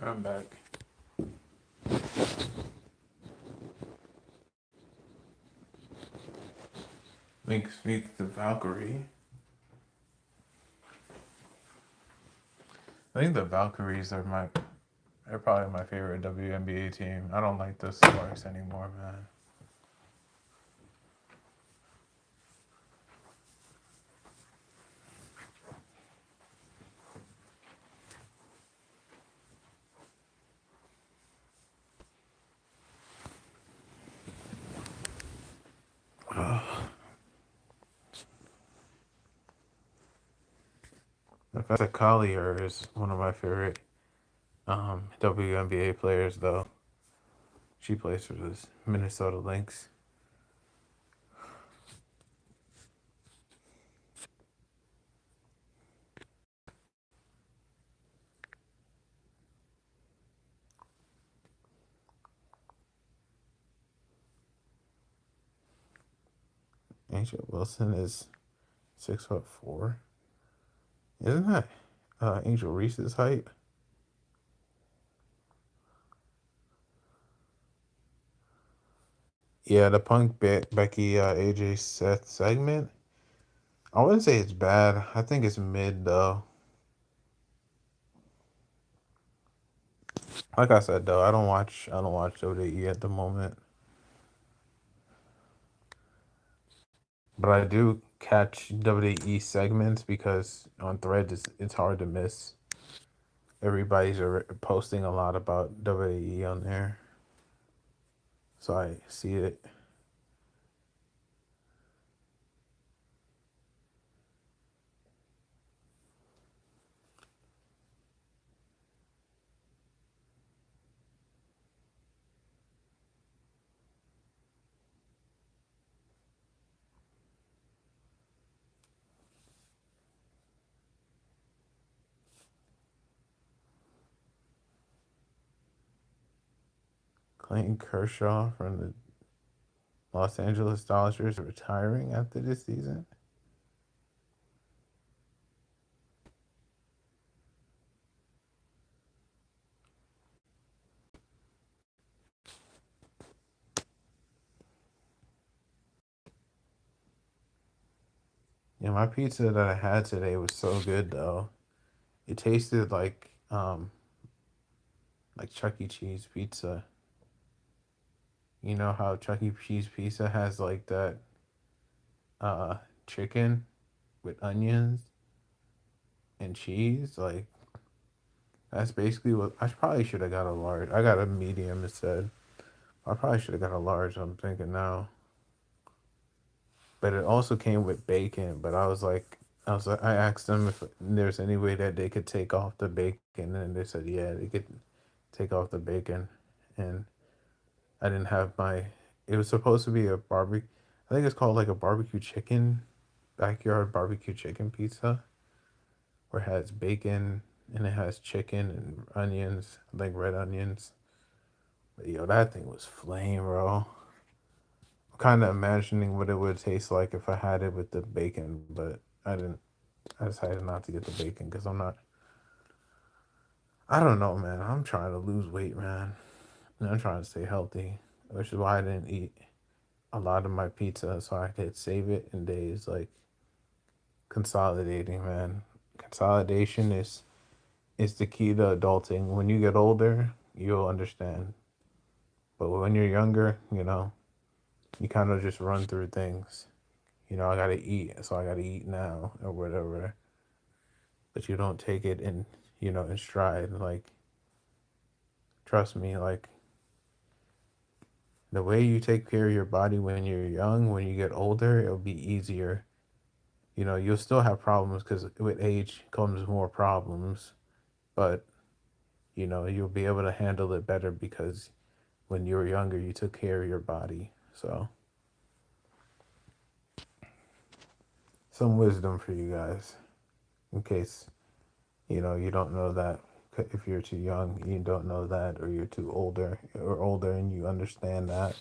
I'm back. Makes me the Valkyrie. I think the Valkyries are my. They're probably my favorite WNBA team. I don't like the Sparks anymore, man. Professor Collier is one of my favorite WNBA players, though. She plays for the Minnesota Lynx. Angel Wilson is 6'4". Isn't that Angel Reese's height? Yeah, the Becky AJ Seth segment. I wouldn't say it's bad. I think it's mid though. Like I said though, I don't watch WWE at the moment, but I do catch WWE segments because on Threads it's hard to miss. Everybody's posting a lot about WWE on there, so I see it. Clayton Kershaw from the Los Angeles Dodgers retiring after this season. Yeah, my pizza that I had today was so good though. It tasted like Chuck E. Cheese pizza. You know how Chuck E. Cheese pizza has like that uh chicken with onions and cheese? Like that's basically what I probably should have got a large. I got a medium instead. I probably should have got a large, I'm thinking now. But it also came with bacon, but I was like I asked them if there's any way that they could take off the bacon and they said yeah, they could take off the bacon. And I didn't have my. It was supposed to be a barbecue. I think it's called like a barbecue chicken, backyard barbecue chicken pizza, where it has bacon and it has chicken and onions, like red onions. But yo, that thing was flame, bro. I'm kind of imagining what it would taste like if I had it with the bacon, but I didn't. I decided not to get the bacon because I'm not. I don't know, man. I'm trying to lose weight, man. And I'm trying to stay healthy, which is why I didn't eat a lot of my pizza so I could save it in days. Like consolidating, man. Consolidation is the key to adulting. When you get older, you'll understand. But when you're younger, you kind of just run through things. I gotta eat, so I gotta eat now or whatever. But you don't take it in stride. Like, trust me, like the way you take care of your body when you're young, when you get older, it'll be easier. You'll still have problems because with age comes more problems, but you'll be able to handle it better because when you were younger, you took care of your body. So, some wisdom for you guys in case, you don't know that. If you're too young, you don't know that, or you're too older and you understand that.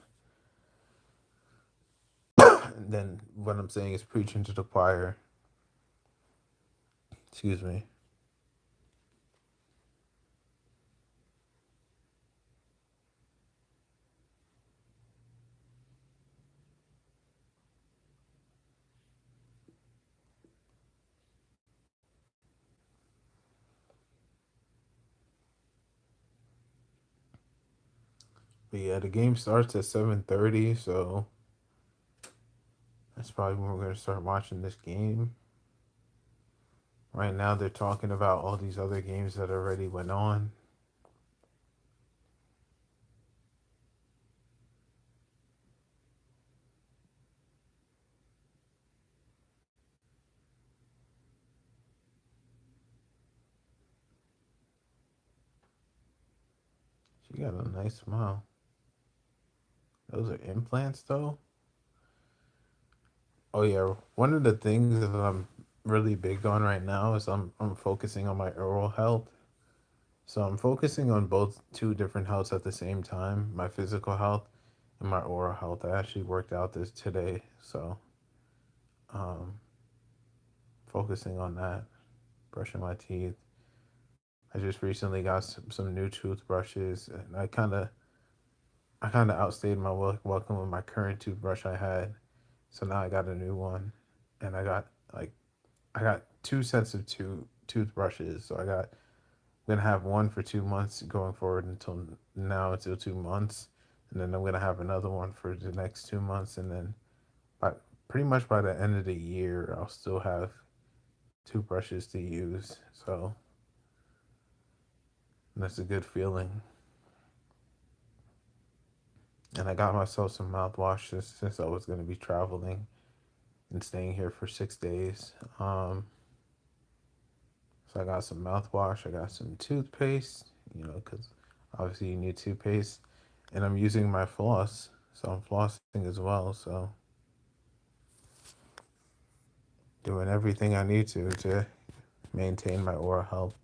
And then what I'm saying is preaching to the choir. Excuse me. But yeah, the game starts at 7:30, so that's probably when we're gonna start watching this game. Right now, they're talking about all these other games that already went on. She got a nice smile. Those are implants, though. Oh yeah, one of the things that I'm really big on right now is I'm focusing on my oral health. So I'm focusing on both two different healths at the same time, my physical health and my oral health. I actually worked out this today, so um, focusing on that, brushing my teeth. I just recently got some new toothbrushes, and I kind of outstayed my welcome with my current toothbrush I had, so now I got a new one, and like I got two sets of toothbrushes. So I'm gonna have one for 2 months going forward until now until 2 months, and then I'm gonna have another one for the next 2 months, and then by pretty much by the end of the year I'll still have toothbrushes to use. So that's a good feeling. And I got myself some mouthwash since I was gonna be traveling and staying here for 6 days. So I got some mouthwash. I got some toothpaste. Because obviously you need toothpaste, and I'm using my floss, so I'm flossing as well. So doing everything I need to maintain my oral health.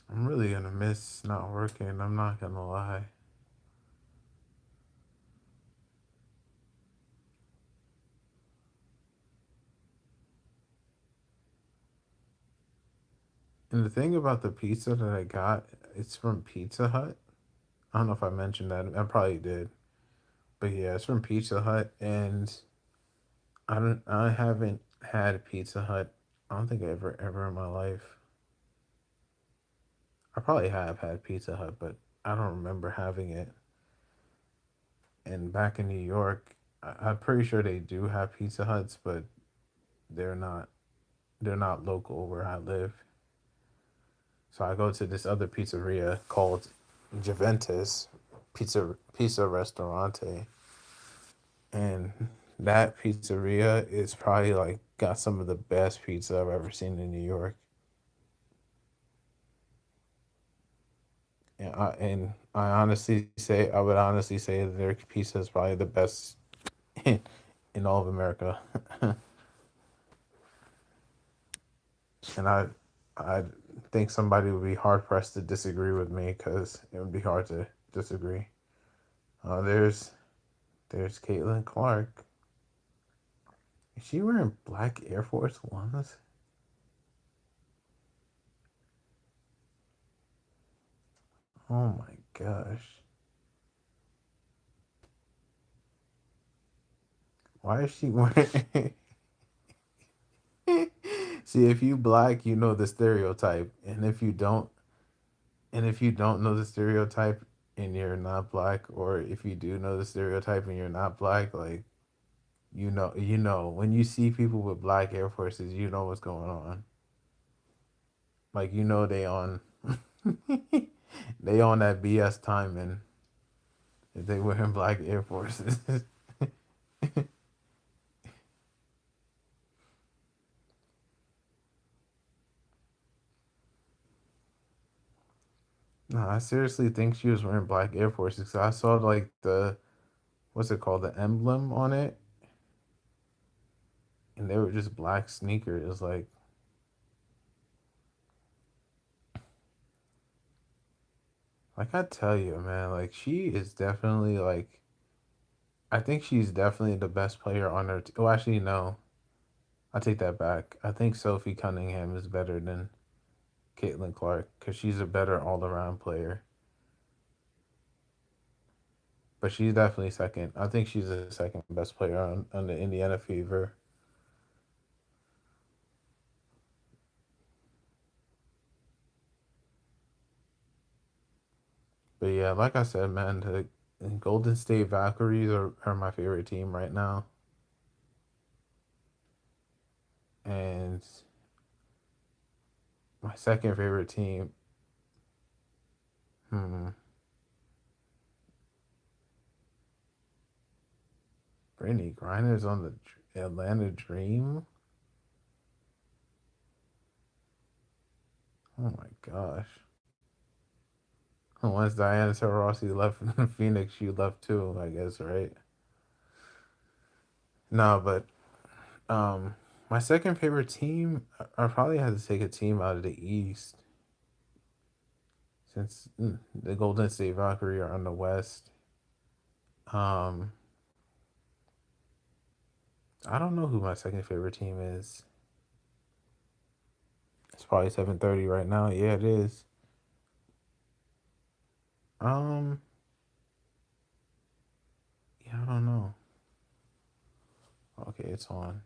I'm really gonna miss not working. I'm not gonna lie. And the thing about the pizza that I got, it's from Pizza Hut. I don't know if I mentioned that. I probably did. But yeah, it's from Pizza Hut, and I haven't had Pizza Hut. I don't think ever in my life. I probably have had Pizza Hut, but I don't remember having it. And back in New York, I'm pretty sure they do have Pizza Huts, but they're not they're not local where I live. So I go to this other pizzeria called Juventus Pizza Restaurante, and that pizzeria is probably like got some of the best pizza I've ever seen in New York. I would honestly say that their pizza is probably the best in all of America. And I think somebody would be hard pressed to disagree with me because it would be hard to disagree. There's Caitlin Clark. Is she wearing black Air Force Ones? Oh my gosh. Why is she wearing See, if you black, you know the stereotype. And if you don't know the stereotype and you're not black, or if you do know the stereotype and you're not black, like when you see people with black Air Forces, you know what's going on. Like they on they on that BS timing if they wearing black Air Forces. No, I seriously think she was wearing black Air Forces. I saw like the what's it called, the emblem on it, and they were just black sneakers. Like I tell you, man, like she is definitely like I think she's definitely the best player on her. Oh, actually, no. I take that back. I think Sophie Cunningham is better than Caitlin Clark because she's a better all around player. But she's definitely second. I think she's the second best player on the Indiana Fever. But yeah, like I said, man, the Golden State Valkyries are my favorite team right now. And my second favorite team, hmm, Brittany Griner's on the Atlanta Dream. Oh my gosh. Once Diana Taurasi left Phoenix, she left too, I guess, right? No, but my second favorite team, I probably had to take a team out of the East since the Golden State Valkyrie are on the West. Um, I don't know who my second favorite team is. It's probably 7:30 right now. Yeah, it is. Um, yeah, I don't know. Okay, it's on.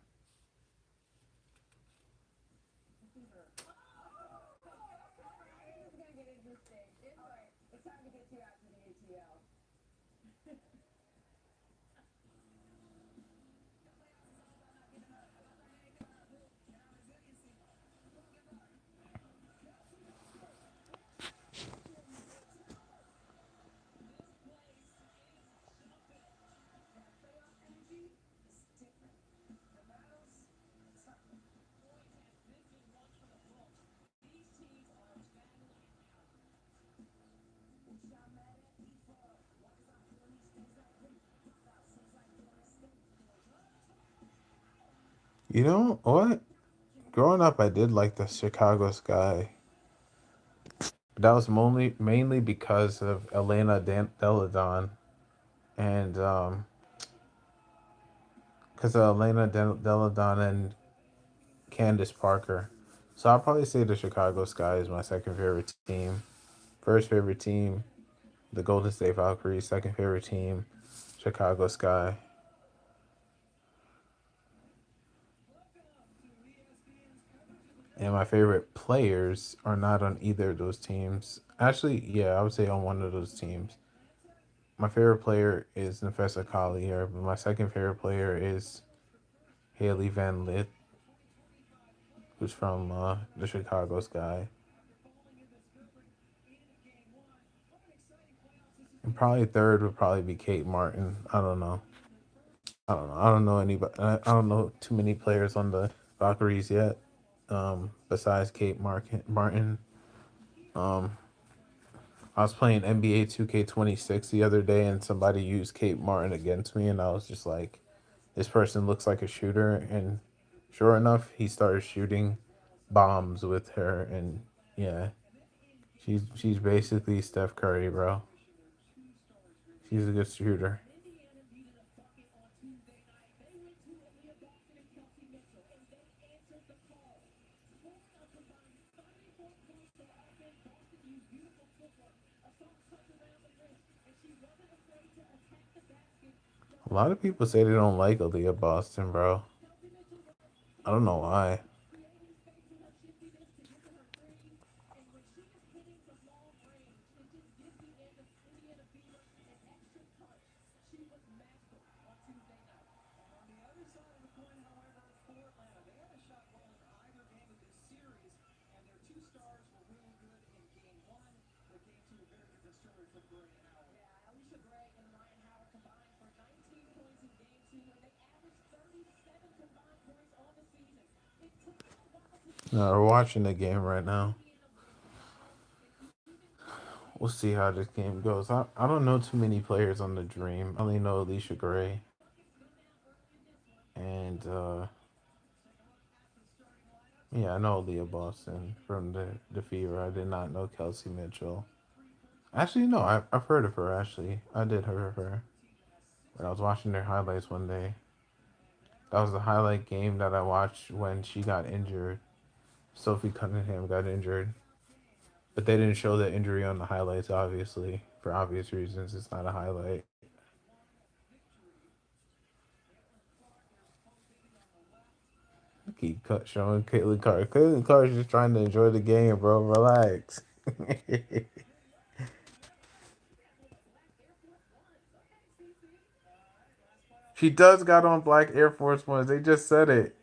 You know what? Growing up, I did like the Chicago Sky. That was mainly because of Elena Deladon and because of Deladon and Candace Parker. So I'll probably say the Chicago Sky is my second favorite team. First favorite team, the Golden State Valkyries. Second favorite team, Chicago Sky. And my favorite players are not on either of those teams. Actually, yeah, I would say on one of those teams. My favorite player is Nefessa Collier, but my second favorite player is Haley Van Lith, who's from the Chicago Sky. And probably third would probably be Kate Martin. I don't know. I don't know. I don't know anybody. I don't know too many players on the Valkyries yet. Besides Martin. Um, I was playing NBA 2K26 the other day, and somebody used Kate Martin against me, and I was just like, "This person looks like a shooter." And sure enough, he started shooting bombs with her, and yeah, she's basically Steph Curry, bro. She's a good shooter. A lot of people say they don't like Aaliyah Boston, bro. I don't know why. No, we're watching the game right now. We'll see how this game goes. I don't know too many players on the Dream. I only know Alicia Gray and yeah, I know Leah Boston from the Fever. I did not know Kelsey Mitchell. Actually, no, I've heard of her. Actually, I did hear of her when I was watching their highlights one day. That was the highlight game that I watched when she got injured. Sophie Cunningham got injured, but they didn't show the injury on the highlights. Obviously, for obvious reasons, it's not a highlight. Keep cut showing Caitlin Clark. Caitlin Clark's just trying to enjoy the game, bro. Relax. She does got on black Air Force Ones. They just said it.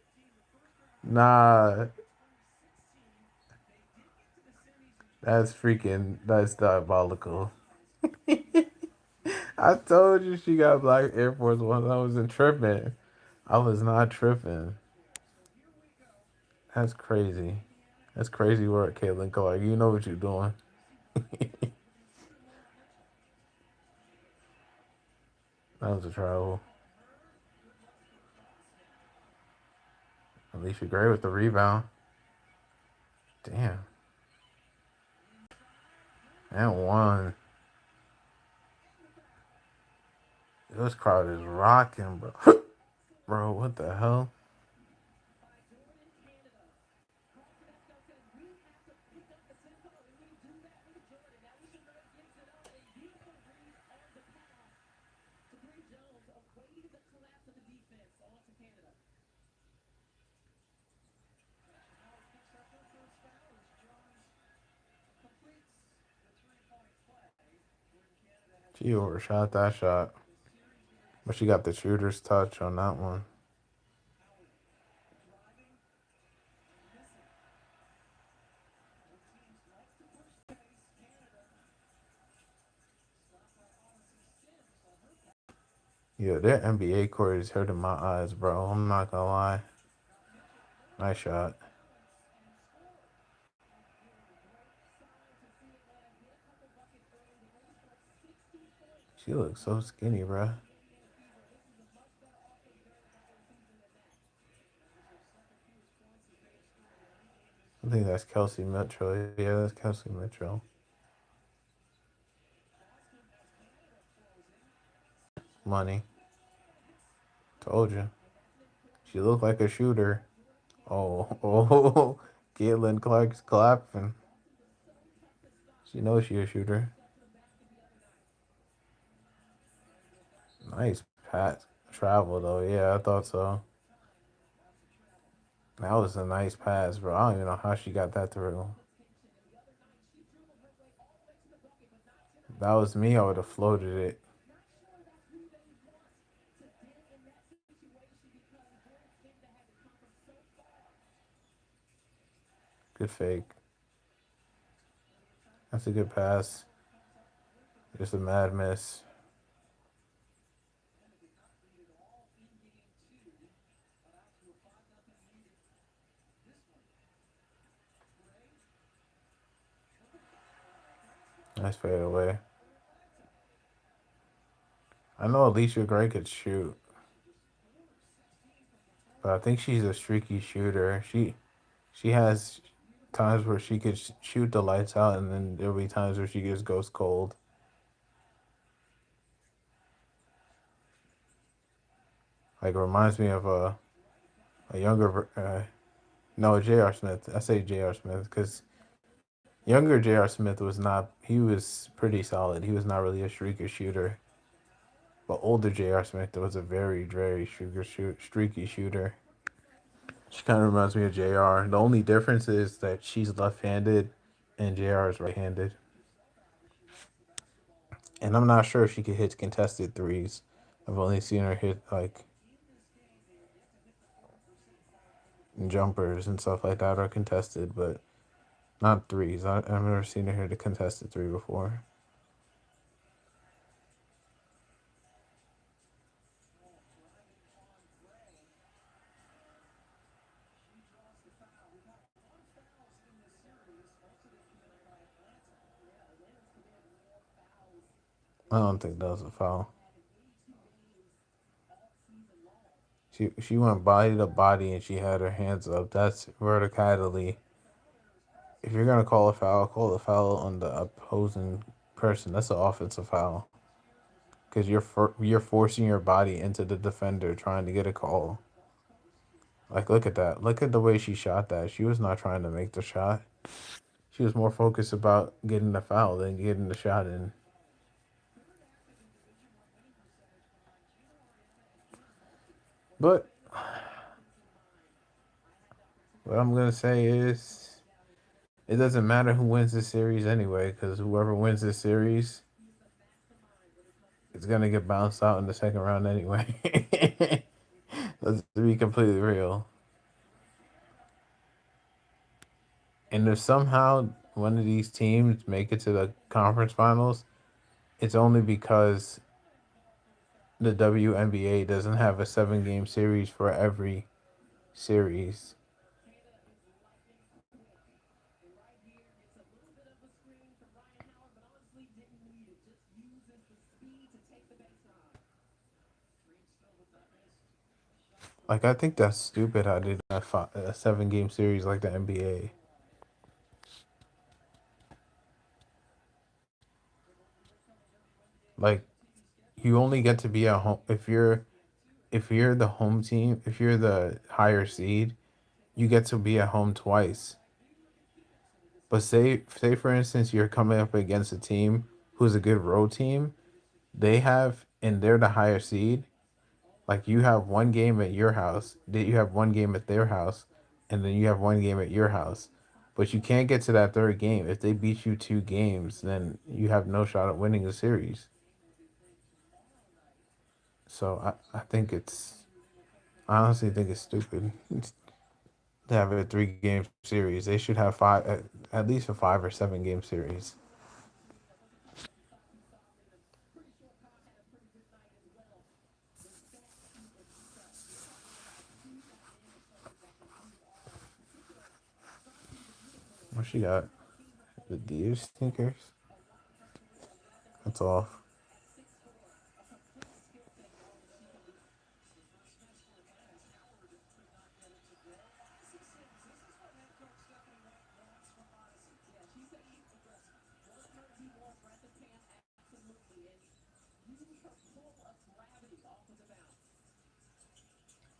Nah, that's diabolical. I told you she got black Air Force Ones. I wasn't tripping. I was not tripping. That's crazy. That's crazy work, Caitlin Clark. You know what you're doing. That was a travel. Alicia Gray with the rebound. Damn. And one. This crowd is rocking, bro. Bro, what the hell? She overshot that shot. But she got the shooter's touch on that one. Yeah, their NBA court is hurting my eyes, bro. I'm not gonna lie. Nice shot. She looks so skinny, bro. I think that's Kelsey Mitchell. Yeah, that's Kelsey Mitchell. Money. Told you. She looked like a shooter. Oh, oh, Caitlin Clark's clapping. She knows she a shooter. Nice pass. Travel, though. Yeah, I thought so. That was a nice pass, bro. I don't even know how she got that through. If that was me, I would have floated it. Good fake. That's a good pass. Just a mad miss. Nice fade away. I know Alicia Gray could shoot, but I think she's a streaky shooter. She has times where she could shoot the lights out, and then there'll be times where she just goes cold. Like it reminds me of a younger no J.R. Smith. I say J.R. Smith because younger J.R. Smith was not. He was pretty solid. He was not really a streaky shooter. But older J.R. Smith was a very streaky shooter. She kind of reminds me of JR. The only difference is that she's left-handed and JR is right-handed. And I'm not sure if she could hit contested threes. I've only seen her hit like jumpers and stuff like that are contested, but not threes. I've never seen her hit a contested three before. I don't think that was a foul. She went body to body and she had her hands up. That's verticality. If you're gonna call a foul on the opposing person. That's an offensive foul because you're forcing your body into the defender trying to get a call. Like, look at that. Look at the way she shot that. She was not trying to make the shot. She was more focused about getting the foul than getting the shot in. But what I'm gonna say is, it doesn't matter who wins this series anyway, because whoever wins this series is gonna get bounced out in the second round anyway. Let's be completely real. And if somehow one of these teams make it to the conference finals, it's only because the WNBA doesn't have a 7 game series for every series. Like, I think that's stupid how they did a 7 game series like the NBA. Like, you only get to be at home if you're the home team, if you're the higher seed, you get to be at home twice. But say for instance you're coming up against a team who's a good road team, and they're the higher seed. Like, you have 1 game at your house, then you have 1 game at their house, and then you have 1 game at your house. But you can't get to that third game. If they beat you 2 games, then you have no shot at winning the series. So I honestly think it's stupid to have a 3 game series. They should have at least a 5 or 7 game series. What she got? The deer sneakers? That's off.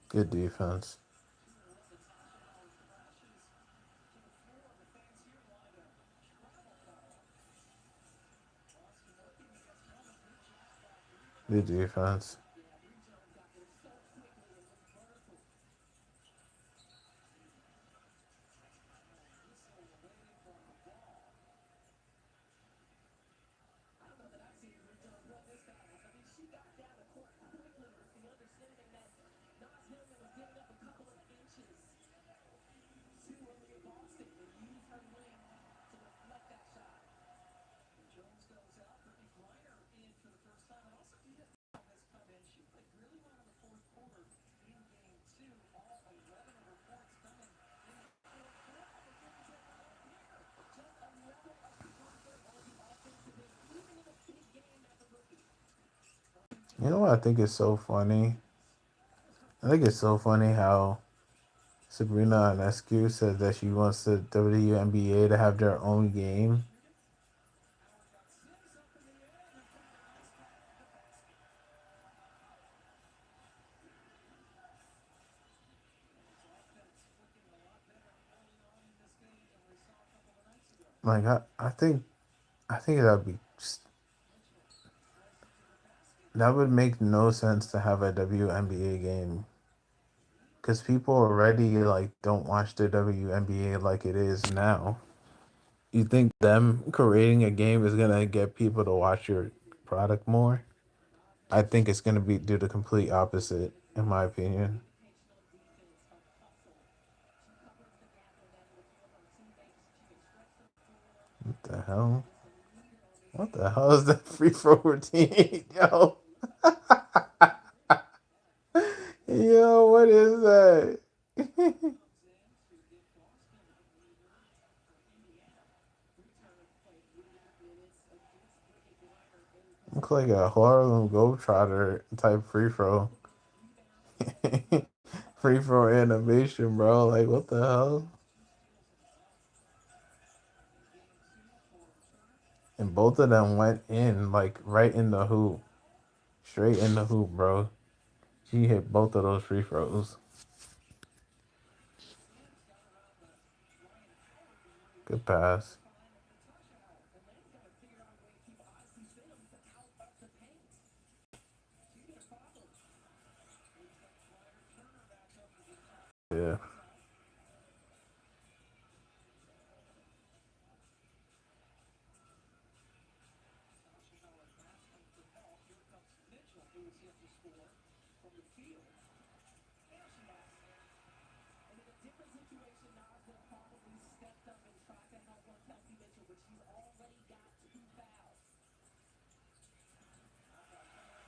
Good defense. Good defense. You know what I think is so funny? I think it's so funny how Sabrina Ionescu said that she wants the WNBA to have their own game. Like, I think that would make no sense to have a WNBA game because people already like don't watch the WNBA like it is now. You think them creating a game is gonna get people to watch your product more? I think it's gonna be do the complete opposite, in my opinion. What the hell? What the hell is that free throw routine? Yo, yo, what is that? Looks like a Harlem Globetrotter type free throw. Free throw animation, bro. Like, what the hell? And both of them went in, like, right in the hoop. Straight in the hoop, bro. She hit both of those free throws. Good pass. Yeah.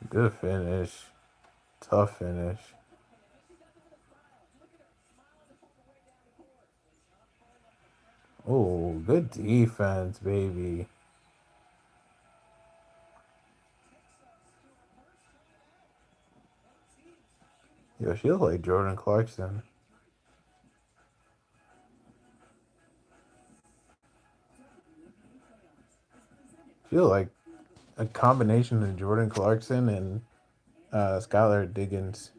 Good finish. Tough finish. Oh, good defense, baby. Yo, she look like Jordan Clarkson. She look like a combination of Jordan Clarkson and Skylar Diggins.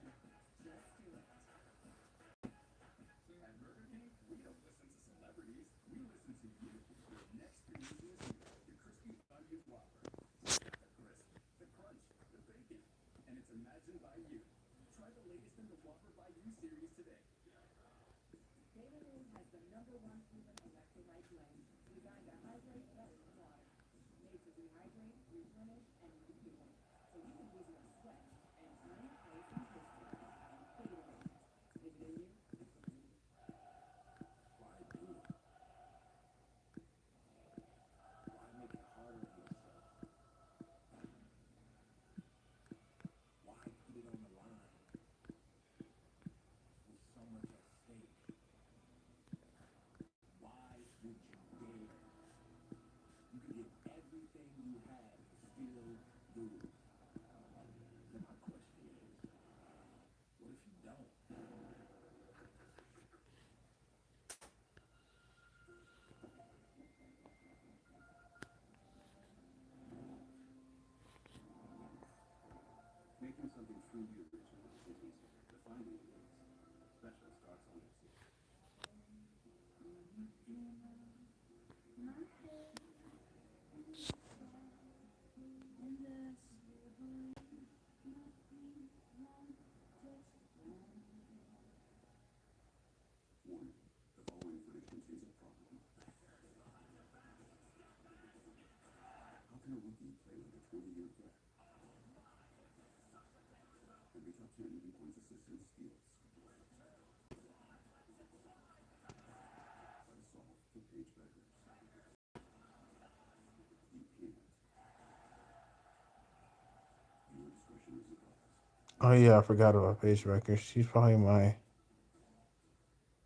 Oh yeah, I forgot about Paige Becker. She's probably my,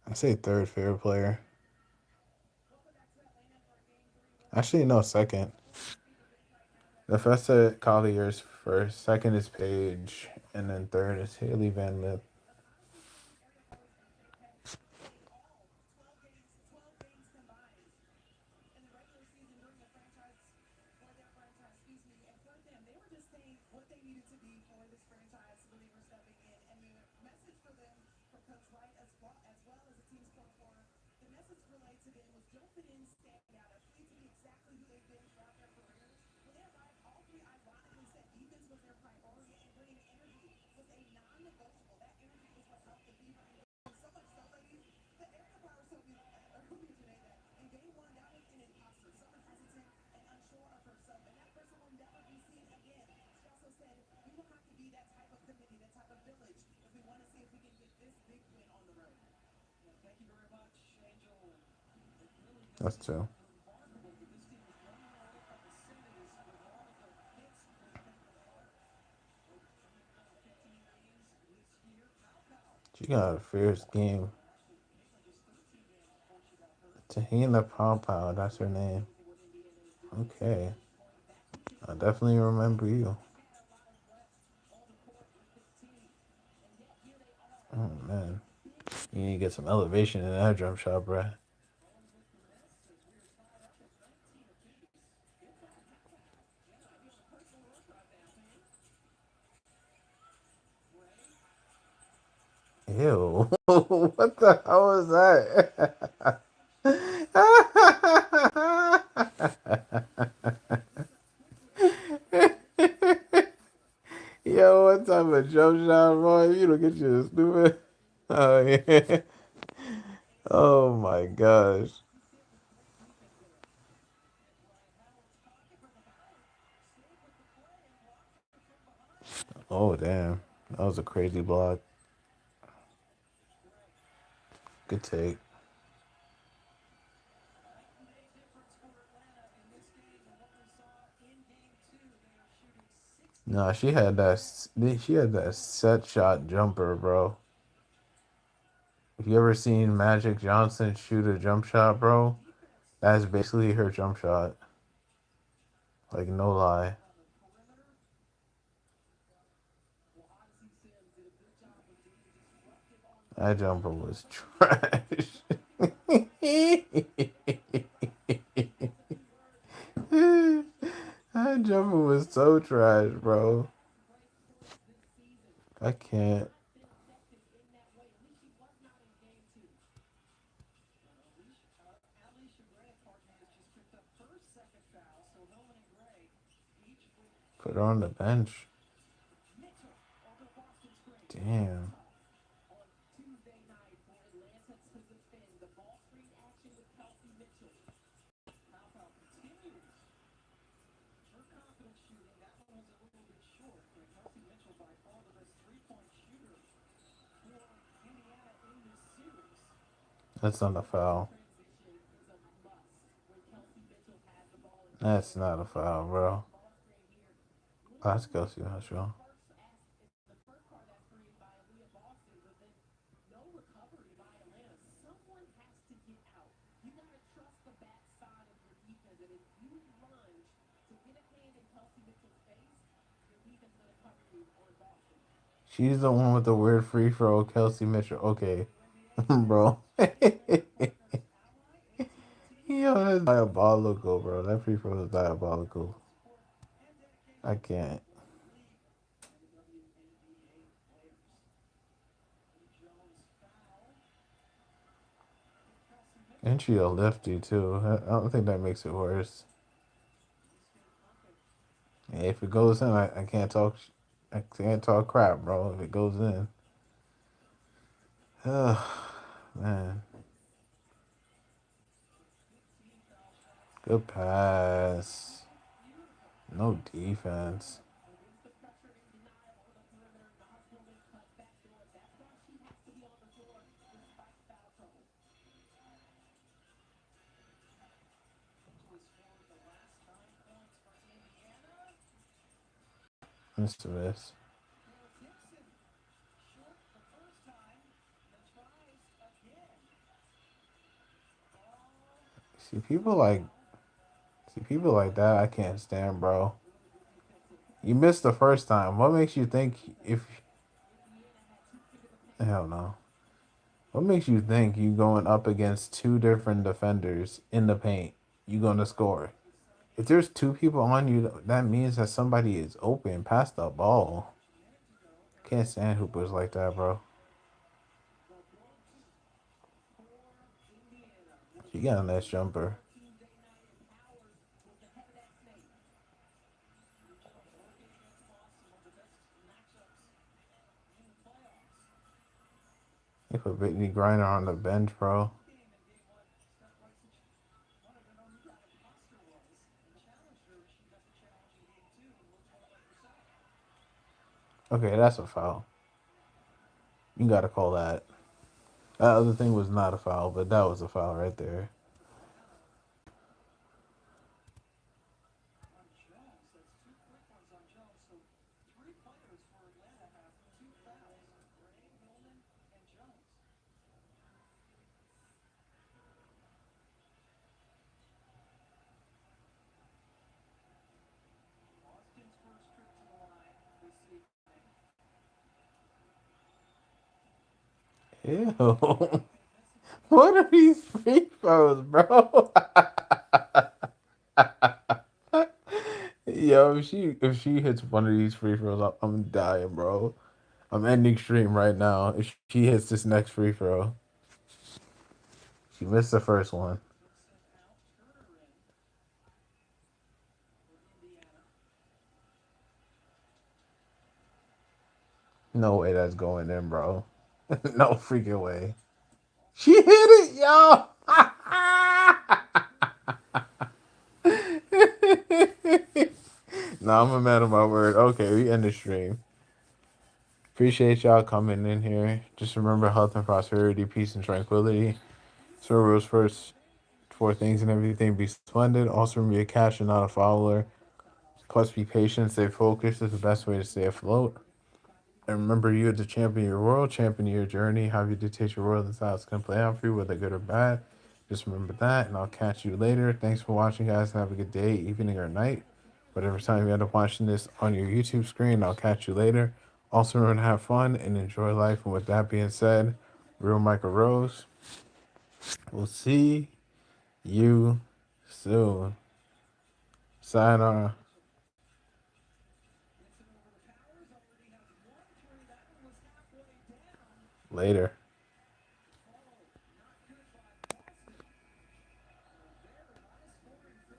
I say third favorite player. Actually, no, second. The Festa Collier's first, second is Paige, and then third is Haley Van Lith. That's two. She got a fierce game. Tahina Pow, that's her name. Okay. I definitely remember you. Oh, man. You need to get some elevation in that jump shot, bruh. Ew. What the hell was that? Yo, what type of jump shot, boy? You don't get you stupid. Oh yeah. Oh my gosh. Oh damn. That was a crazy block. Good take. Nah, she had that set shot jumper, bro. If you ever seen Magic Johnson shoot a jump shot, bro, that's basically her jump shot. Like no lie. That jumper was trash. That jumper was so trash, bro. I can't. Put her on the bench. Damn. That's not a foul. That's not a foul, bro. That's Kelsey Mitchell. She's the one with the weird free throw, Kelsey Mitchell. Okay, bro. Yo, that's diabolical, bro. That free throw is diabolical. I can't. And she a lefty too. I don't think that makes it worse. If it goes in, I can't talk. I can't talk crap, bro. If it goes in, oh man, good pass. No defense. Mr. Miss. See people like see people like that. I can't stand, bro. You missed the first time. What makes you think if hell no? What makes you think you going up against two different defenders in the paint, you gonna score? If there's two people on you, that means that somebody is open. Pass the ball. Can't stand hoopers like that, bro. She got a nice jumper. They put Brittany Griner on the bench, bro. Okay, that's a foul. You gotta call that. That other thing was not a foul, but that was a foul right there. Ew. What are these free throws, bro? Yo, if she hits one of these free throws, I'm dying, bro. I'm ending stream right now. If she hits this next free throw, she missed the first one. No way that's going in, bro. No freaking way. She hit it, yo. No, I'm a man of my word. Okay, we end the stream. Appreciate y'all coming in here. Just remember health and prosperity, peace and tranquility. So rules first, four things and everything be splendid. Also remember a catcher, not a follower. Plus be patient, stay focused is the best way to stay afloat. And remember you as the champion of your world, champion of your journey. How you dictate your world is how it's gonna play out for you, whether good or bad. Just remember that, and I'll catch you later. Thanks for watching, guys. Have a good day, evening, or night. Whatever time you end up watching this on your YouTube screen, I'll catch you later. Also, remember to have fun and enjoy life. And with that being said, Real Michael Rose, we'll see you soon. Sayonara. Later.